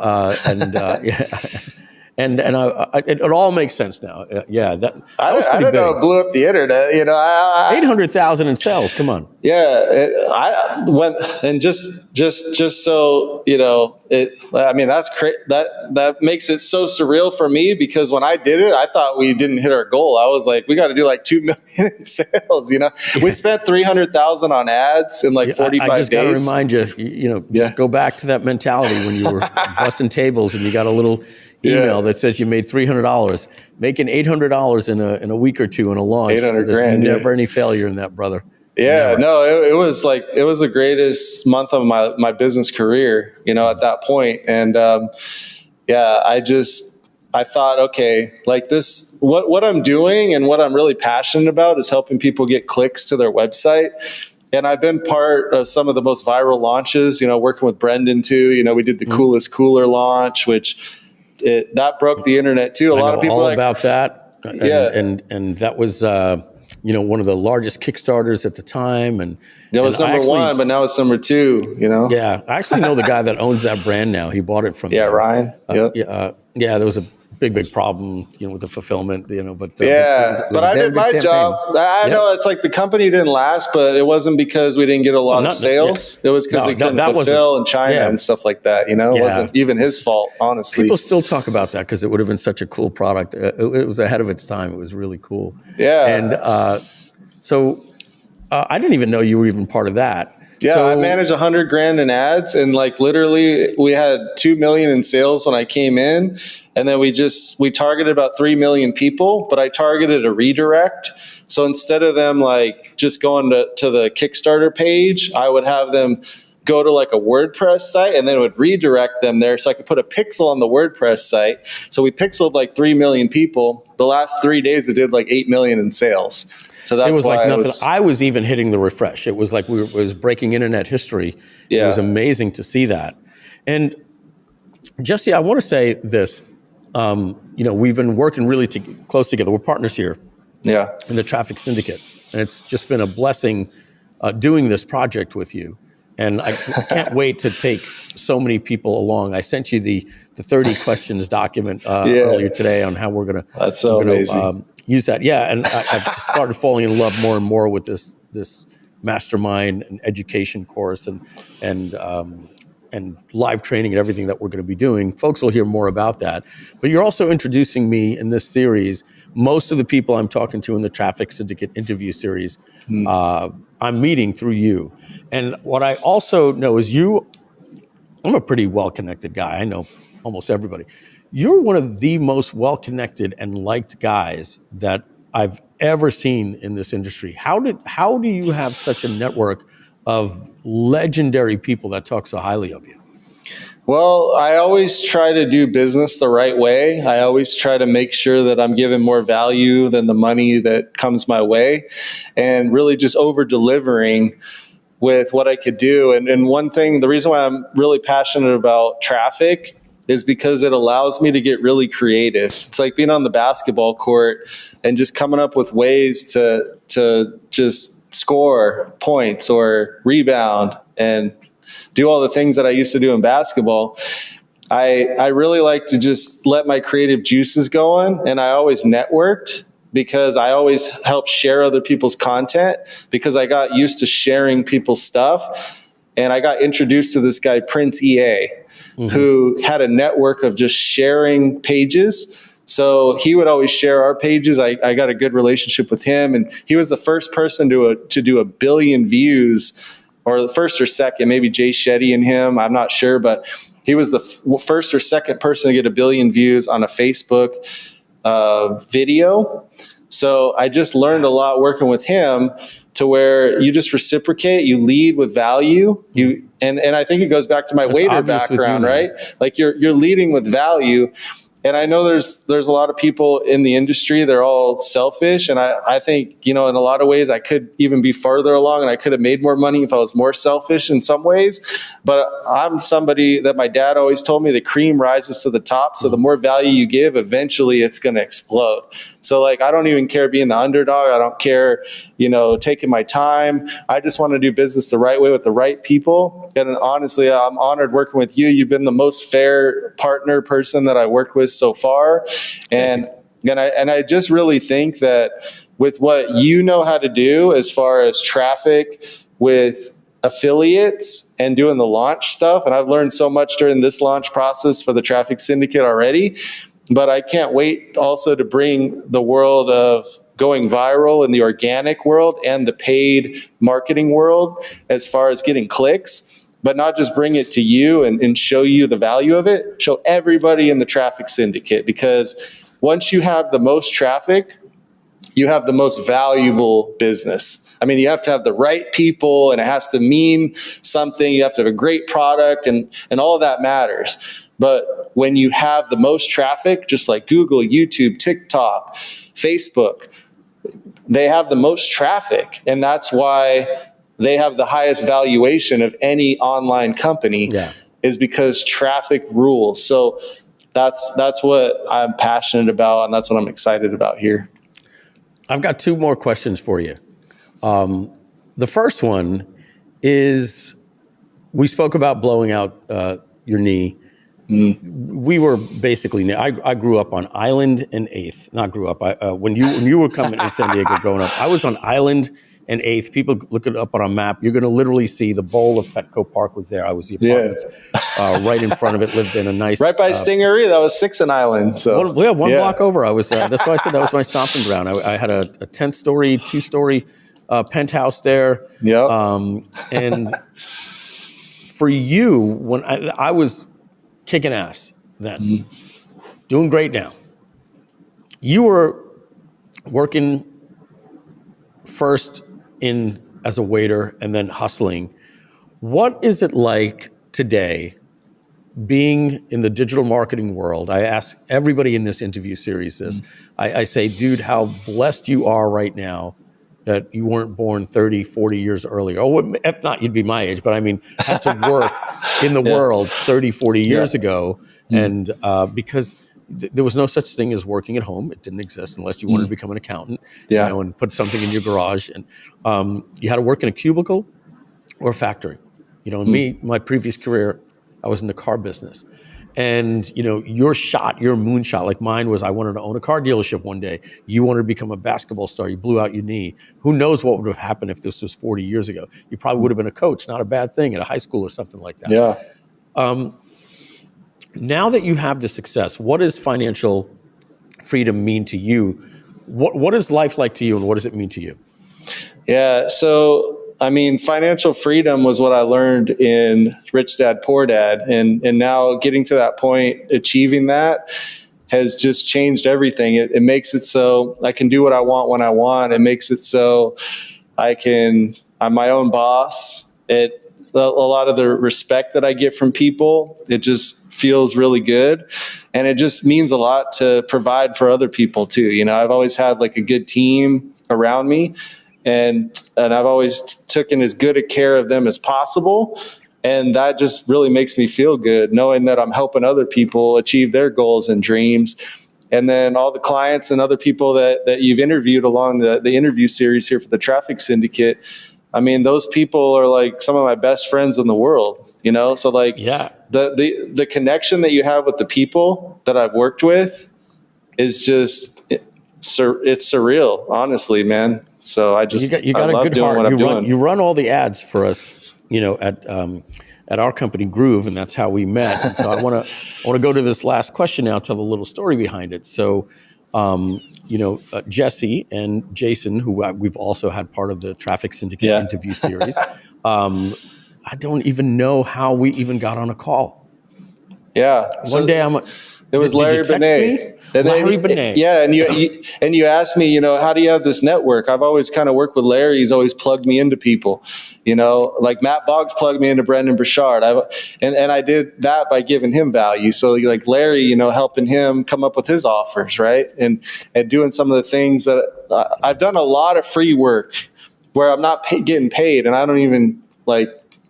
it all makes sense now. I don't know. It blew up the internet. 800,000 in sales. Come on. Yeah, I went and just so I mean, that's that makes it so surreal for me because when I did it, I thought we didn't hit our goal. I was like, we got to do like 2 million in sales. We spent 300,000 on ads in like 45 days. I just got to remind you, just go back to that mentality when you were busting tables and you got a little email that says you made $300, making $800 in a week or two in a launch. There's never any failure in that, brother. Yeah, never. No, it was the greatest month of my business career, at that point. And I thought, okay, like this, what I'm doing and what I'm really passionate about is helping people get clicks to their website. And I've been part of some of the most viral launches, working with Brendan too. We did the Coolest Cooler launch, which that broke the internet too. A lot of people all about that. And that was one of the largest Kickstarters at the time, and it was number one, but now it's number two. Yeah, I actually know the guy that owns that brand now. He bought it from Ryan. There was a big problem, with the fulfillment, but but I did my job. I know it's like the company didn't last, but it wasn't because we didn't get a lot of sales. It was because it couldn't fulfill in China and stuff like that. It wasn't even his fault, honestly. People still talk about that because it would have been such a cool product. It was ahead of its time. It was really cool. Yeah. And So I didn't even know you were even part of that. Yeah, so, I managed $100,000 in ads, and like literally we had 2 million in sales when I came in, and then we targeted about 3 million people, but I targeted a redirect. So instead of them like just going to the Kickstarter page, I would have them go to like a WordPress site, and then it would redirect them there. So I could put a pixel on the WordPress site. So we pixeled like 3 million people. The last 3 days, it did like 8 million in sales. So that's it was why like nothing. I was even hitting the refresh. It was like it was breaking internet history. Yeah. It was amazing to see that. And Jesse, I want to say this. We've been working really close together. We're partners here. Yeah. In the Traffic Syndicate, and it's just been a blessing doing this project with you. And I can't wait to take so many people along. I sent you the 30 questions document earlier today on how we're going to use that. Yeah, and I've started falling in love more and more with this mastermind and education course and live training and everything that we're going to be doing. Folks will hear more about that. But you're also introducing me in this series. Most of the people I'm talking to in the Traffic Syndicate interview series, I'm meeting through you. And what I also know is I'm a pretty well-connected guy. I know almost everybody. You're one of the most well-connected and liked guys that I've ever seen in this industry. How do you have such a network of legendary people that talk so highly of you? Well, I always try to do business the right way. I always try to make sure that I'm giving more value than the money that comes my way, and really just over delivering with what I could do. And one thing, the reason why I'm really passionate about traffic is because it allows me to get really creative. It's like being on the basketball court and just coming up with ways to just score points or rebound and do all the things that I used to do in basketball. I really like to just let my creative juices go on, and I always networked because I always help share other people's content because I got used to sharing people's stuff. And I got introduced to this guy, Prince EA, who had a network of just sharing pages. So he would always share our pages. I got a good relationship with him, and he was the first person to do 1 billion views, or the first or second, maybe Jay Shetty and him, I'm not sure, but he was the first or second person to get 1 billion views on a Facebook video. So I just learned a lot working with him, to where you just reciprocate, you lead with value. And I think it goes back to my waiter background, right? Like you're leading with value. And I know there's a lot of people in the industry, they're all selfish. And I think, in a lot of ways I could even be further along, and I could have made more money if I was more selfish in some ways. But I'm somebody that my dad always told me, the cream rises to the top. So the more value you give, eventually it's going to explode. So like, I don't even care being the underdog. I don't care, taking my time. I just want to do business the right way with the right people. And honestly, I'm honored working with you. You've been the most fair partner person that I worked with so far. And I just really think that with what you know how to do as far as traffic with affiliates and doing the launch stuff, and I've learned so much during this launch process for the Traffic Syndicate already, but I can't wait also to bring the world of going viral in the organic world and the paid marketing world as far as getting clicks, but not just bring it to you and show you the value of it, show everybody in the Traffic Syndicate, because once you have the most traffic, you have the most valuable business. I mean, you have to have the right people, and it has to mean something. You have to have a great product, and all of that matters. But when you have the most traffic, just like Google, YouTube, TikTok, Facebook, they have the most traffic, and that's why they have the highest valuation of any online company, is because traffic rules. So that's what I'm passionate about, and that's what I'm excited about here. I've got 2 more questions for you. The first one is, we spoke about blowing out your knee. We were basically, I grew up on Island and 8th. Not grew up. When you were coming in San Diego growing up, I was on Island and 8th. People look it up on a map. You're going to literally see the bowl of Petco Park was there. I was the apartments right in front of it. Lived in a nice right by Stingery. That was 6th and Island. So one block over. I was. That's why I said that was my stomping ground. I had a 10th story, 2-story penthouse there. Yep. And for you, when I was kicking ass then, doing great now, you were working first as a waiter and then hustling. What is it like today being in the digital marketing world? I ask everybody in this interview series this. I say, dude, how blessed you are right now that you weren't born 30, 40 years earlier. Oh, if not, you'd be my age, but I mean, had to work in the world 30, 40 years ago. And because there was no such thing as working at home. It didn't exist unless you wanted to become an accountant, and put something in your garage. And you had to work in a cubicle or a factory. My previous career, I was in the car business. And, your moonshot, like mine was, I wanted to own a car dealership one day. You wanted to become a basketball star. You blew out your knee. Who knows what would have happened if this was 40 years ago? You probably would have been a coach, not a bad thing, at a high school or something like that. Yeah. Now that you have the success, what does financial freedom mean to you? What is life like to you, and what does it mean to you? Yeah. So, I mean, financial freedom was what I learned in Rich Dad, Poor Dad. And now getting to that point, achieving that has just changed everything. It makes it so I can do what I want when I want. It makes it so I'm my own boss. A lot of the respect that I get from people, it just feels really good. And it just means a lot to provide for other people too. I've always had like a good team around me, and I've always taken as good a care of them as possible. And that just really makes me feel good, knowing that I'm helping other people achieve their goals and dreams. And then all the clients and other people that you've interviewed along the interview series here for the Traffic Syndicate, I mean, those people are like some of my best friends in the world, So like, the connection that you have with the people that I've worked with is just, it's surreal, honestly, man. So I just, you got I a love good doing heart. what I'm doing. You run all the ads for us, at our company Groove, and that's how we met. And so I want to go to this last question now, tell a little story behind it. So, Jesse and Jason, who we've also had part of the Traffic Syndicate interview series. I don't even know how we even got on a call. Yeah. One day it was Larry Benet. Larry Benet. Yeah, and you asked me, how do you have this network? I've always kind of worked with Larry. He's always plugged me into people, like Matt Boggs plugged me into Brendan Burchard. And I did that by giving him value. So like Larry, helping him come up with his offers, right? And doing some of the things that I've done a lot of free work where I'm not getting paid, and I don't even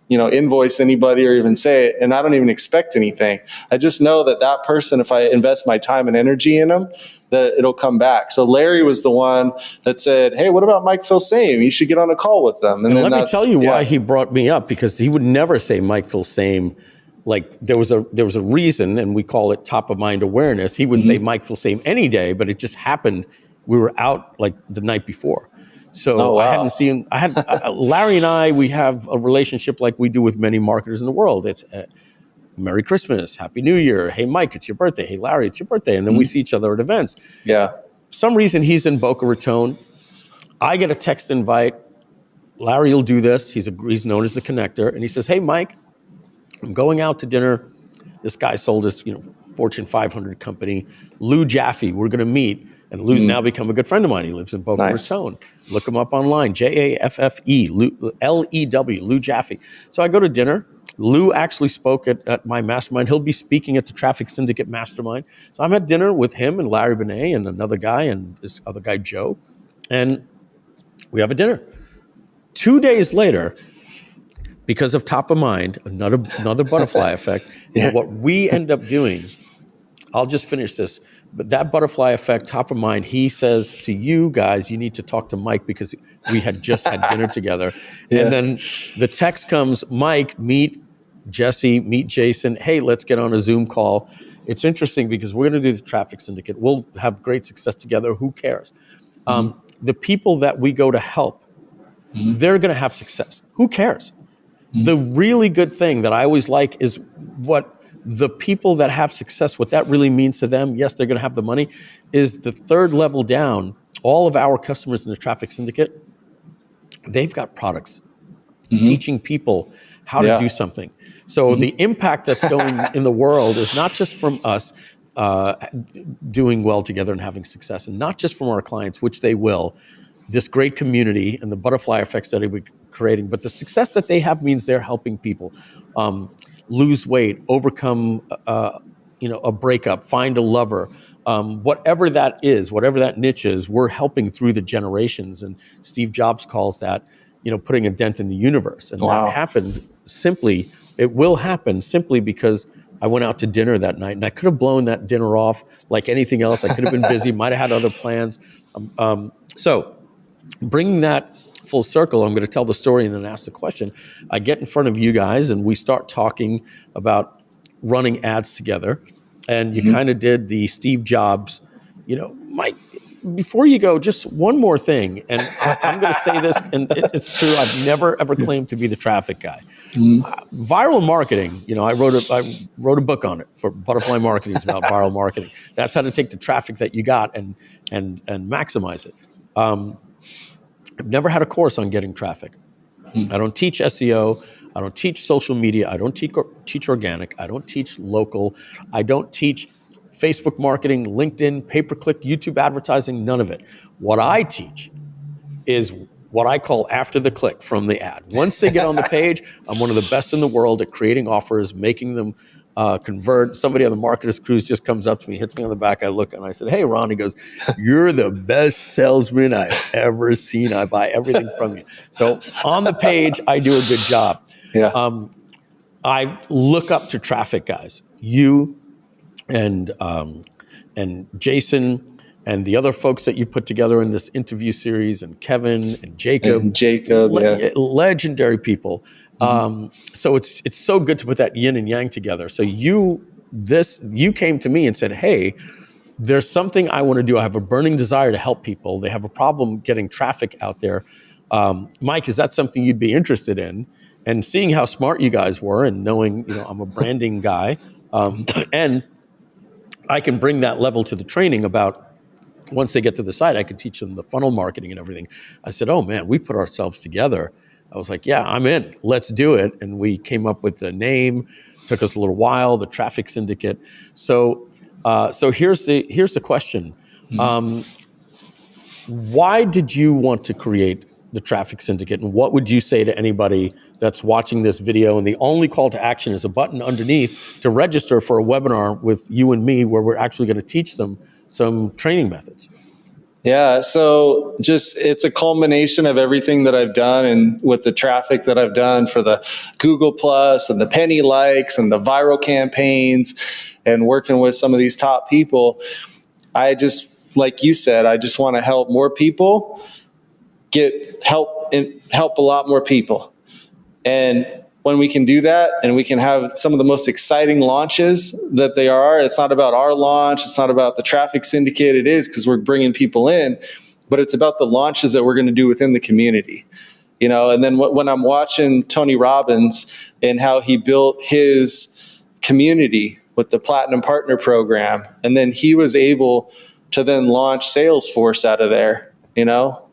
invoice anybody or even say it, and I don't even expect anything. I just know that person, if I invest my time and energy in them, that it'll come back. So Larry was the one that said, "Hey, what about Mike Filsaime? You should get on a call with them." And then let me tell you why he brought me up, because he would never say Mike Filsaime. Like there was a reason, and we call it top of mind awareness. He would say Mike Filsaime any day, but it just happened we were out like the night before. So I hadn't seen, Larry and I, we have a relationship like we do with many marketers in the world. It's Merry Christmas, Happy New Year. Hey, Mike, it's your birthday. Hey, Larry, it's your birthday. And then we see each other at events. Yeah. Some reason he's in Boca Raton. I get a text invite. Larry will do this. He's known as the connector. And he says, hey, Mike, I'm going out to dinner. This guy sold us, Fortune 500 company, Lou Jaffe. We're going to meet. And Lou's now become a good friend of mine. He lives in Boca Raton. Look him up online, Jaffe, Lew, Lou Jaffe. So I go to dinner. Lou actually spoke at my mastermind. He'll be speaking at the Traffic Syndicate mastermind. So I'm at dinner with him and Larry Benet and another guy and this other guy, Joe. And we have a dinner. 2 days later, because of top of mind, another butterfly effect, what we end up doing, I'll just finish this. But that butterfly effect, top of mind, he says to you guys, you need to talk to Mike because we had just had dinner together. And then the text comes, Mike, meet Jesse, meet Jason. Hey, let's get on a Zoom call. It's interesting because we're going to do the Traffic Syndicate. We'll have great success together. Who cares? The people that we go to help, they're going to have success. Who cares? The really good thing that I always like is what the people that have success, what that really means to them, yes, they're going to have the money, is the third level down. All of our customers in the Traffic Syndicate, they've got products teaching people how to do something. So the impact that's going in the world is not just from us doing well together and having success, and not just from our clients, which they will, this great community and the butterfly effects that we're creating, but the success that they have means they're helping people lose weight, overcome a breakup, find a lover, whatever that is, whatever that niche is, we're helping through the generations. And Steve Jobs calls that, putting a dent in the universe. And that happened simply, it will happen simply because I went out to dinner that night, and I could have blown that dinner off like anything else. I could have been busy, might have had other plans. So bringing that full circle, I'm going to tell the story and then ask the question. I get in front of you guys, and we start talking about running ads together. And you kind of did the Steve Jobs, Mike, before you go, just one more thing. And I'm going to say this, and it's true. I've never, ever claimed to be the traffic guy. Viral marketing, I wrote a book on it for Butterfly Marketing. It's about viral marketing. That's how to take the traffic that you got and maximize it. I've never had a course on getting traffic. I don't teach SEO. I don't teach social media. I don't teach organic. I don't teach local. I don't teach Facebook marketing, LinkedIn, pay-per-click, YouTube advertising, none of it. What I teach is what I call after the click from the ad. Once they get on the page, I'm one of the best in the world at creating offers, making them convert. Somebody on the marketer's cruise just comes up to me, hits me on the back. I look and I said, "Hey, Ron." He goes, "You're the best salesman I've ever seen. I buy everything from you." So on the page, I do a good job. Yeah. I look up to traffic guys. You and Jason and the other folks that you put together in this interview series, and Kevin and Jacob, legendary people. So it's so good to put that yin and yang together. So you came to me and said, "Hey, there's something I want to do. I have a burning desire to help people. They have a problem getting traffic out there. Mike, is that something you'd be interested in?" And seeing how smart you guys were, and knowing, I'm a branding guy, and I can bring that level to the training about once they get to the site, I could teach them the funnel marketing and everything. I said, "Oh man, we put ourselves together." I was like, "Yeah, I'm in. Let's do it." And we came up with the name. Took us a little while. The Traffic Syndicate. So here's the question: why did you want to create the Traffic Syndicate, and what would you say to anybody that's watching this video? And the only call to action is a button underneath to register for a webinar with you and me, where we're actually going to teach them some training methods. Yeah, so it's a culmination of everything that I've done, and with the traffic that I've done for the Google Plus and the penny likes and the viral campaigns, and working with some of these top people. I just, like you said, I just want to help more people help a lot more people. And when we can do that, and we can have some of the most exciting launches that they are, it's not about our launch, it's not about the Traffic Syndicate, it is because we're bringing people in, but it's about the launches that we're going to do within the community. And then when I'm watching Tony Robbins and how he built his community with the Platinum Partner Program, and then he was able to then launch Salesforce out of there,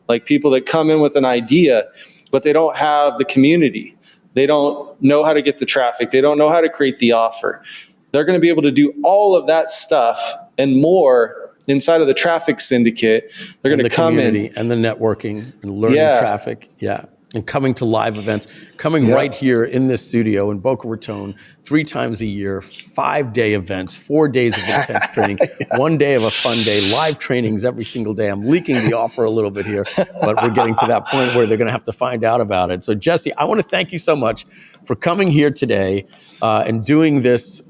like people that come in with an idea, but they don't have the community. They don't know how to get the traffic. They don't know how to create the offer. They're going to be able to do all of that stuff and more inside of the Traffic Syndicate. They're going to come in. And the networking and learning traffic. Yeah. And coming to live events, coming right here in this studio in Boca Raton 3 times a year, 5-day events, 4 days of intense training, 1 day of a fun day, live trainings every single day. I'm leaking the offer a little bit here, but we're getting to that point where they're going to have to find out about it. So Jesse, I want to thank you so much for coming here today and doing this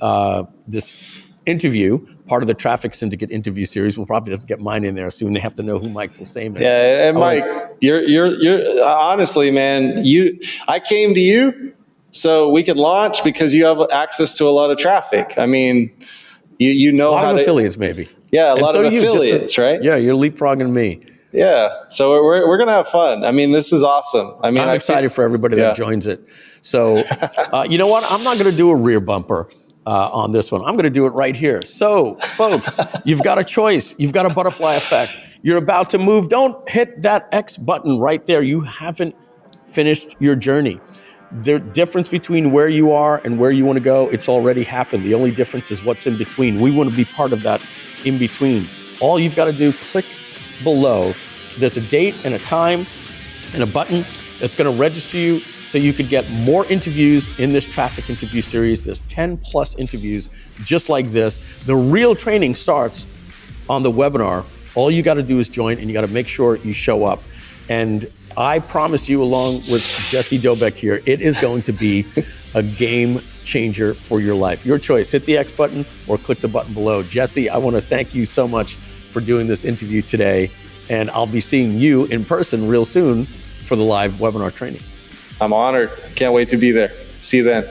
interview, part of the Traffic Syndicate interview series. We'll probably have to get mine in there soon. They have to know who Mike Filsaime is. Yeah, and Mike, you're honestly, man, I came to you so we could launch because you have access to a lot of traffic. I mean, you know how to affiliates, maybe. Yeah, a lot of affiliates, right? Yeah, you're leapfrogging me. Yeah, so we're gonna have fun. I mean, this is awesome. I mean, I'm excited for everybody that joins it. So, you know what? I'm not going to do a rear bumper on this one. I'm going to do it right here. So, folks, you've got a choice. You've got a butterfly effect. You're about to move. Don't hit that X button right there. You haven't finished your journey. The difference between where you are and where you want to go, it's already happened. The only difference is what's in between. We want to be part of that in between. All you've got to do, click below. There's a date and a time and a button that's going to register you so you could get more interviews in this traffic interview series. There's 10 plus interviews just like this. The real training starts on the webinar. All you got to do is join, and you got to make sure you show up. And I promise you, along with Jesse Doubek here, it is going to be a game changer for your life. Your choice. Hit the X button or click the button below. Jesse, I want to thank you so much for doing this interview today. And I'll be seeing you in person real soon for the live webinar training. I'm honored. Can't wait to be there. See you then.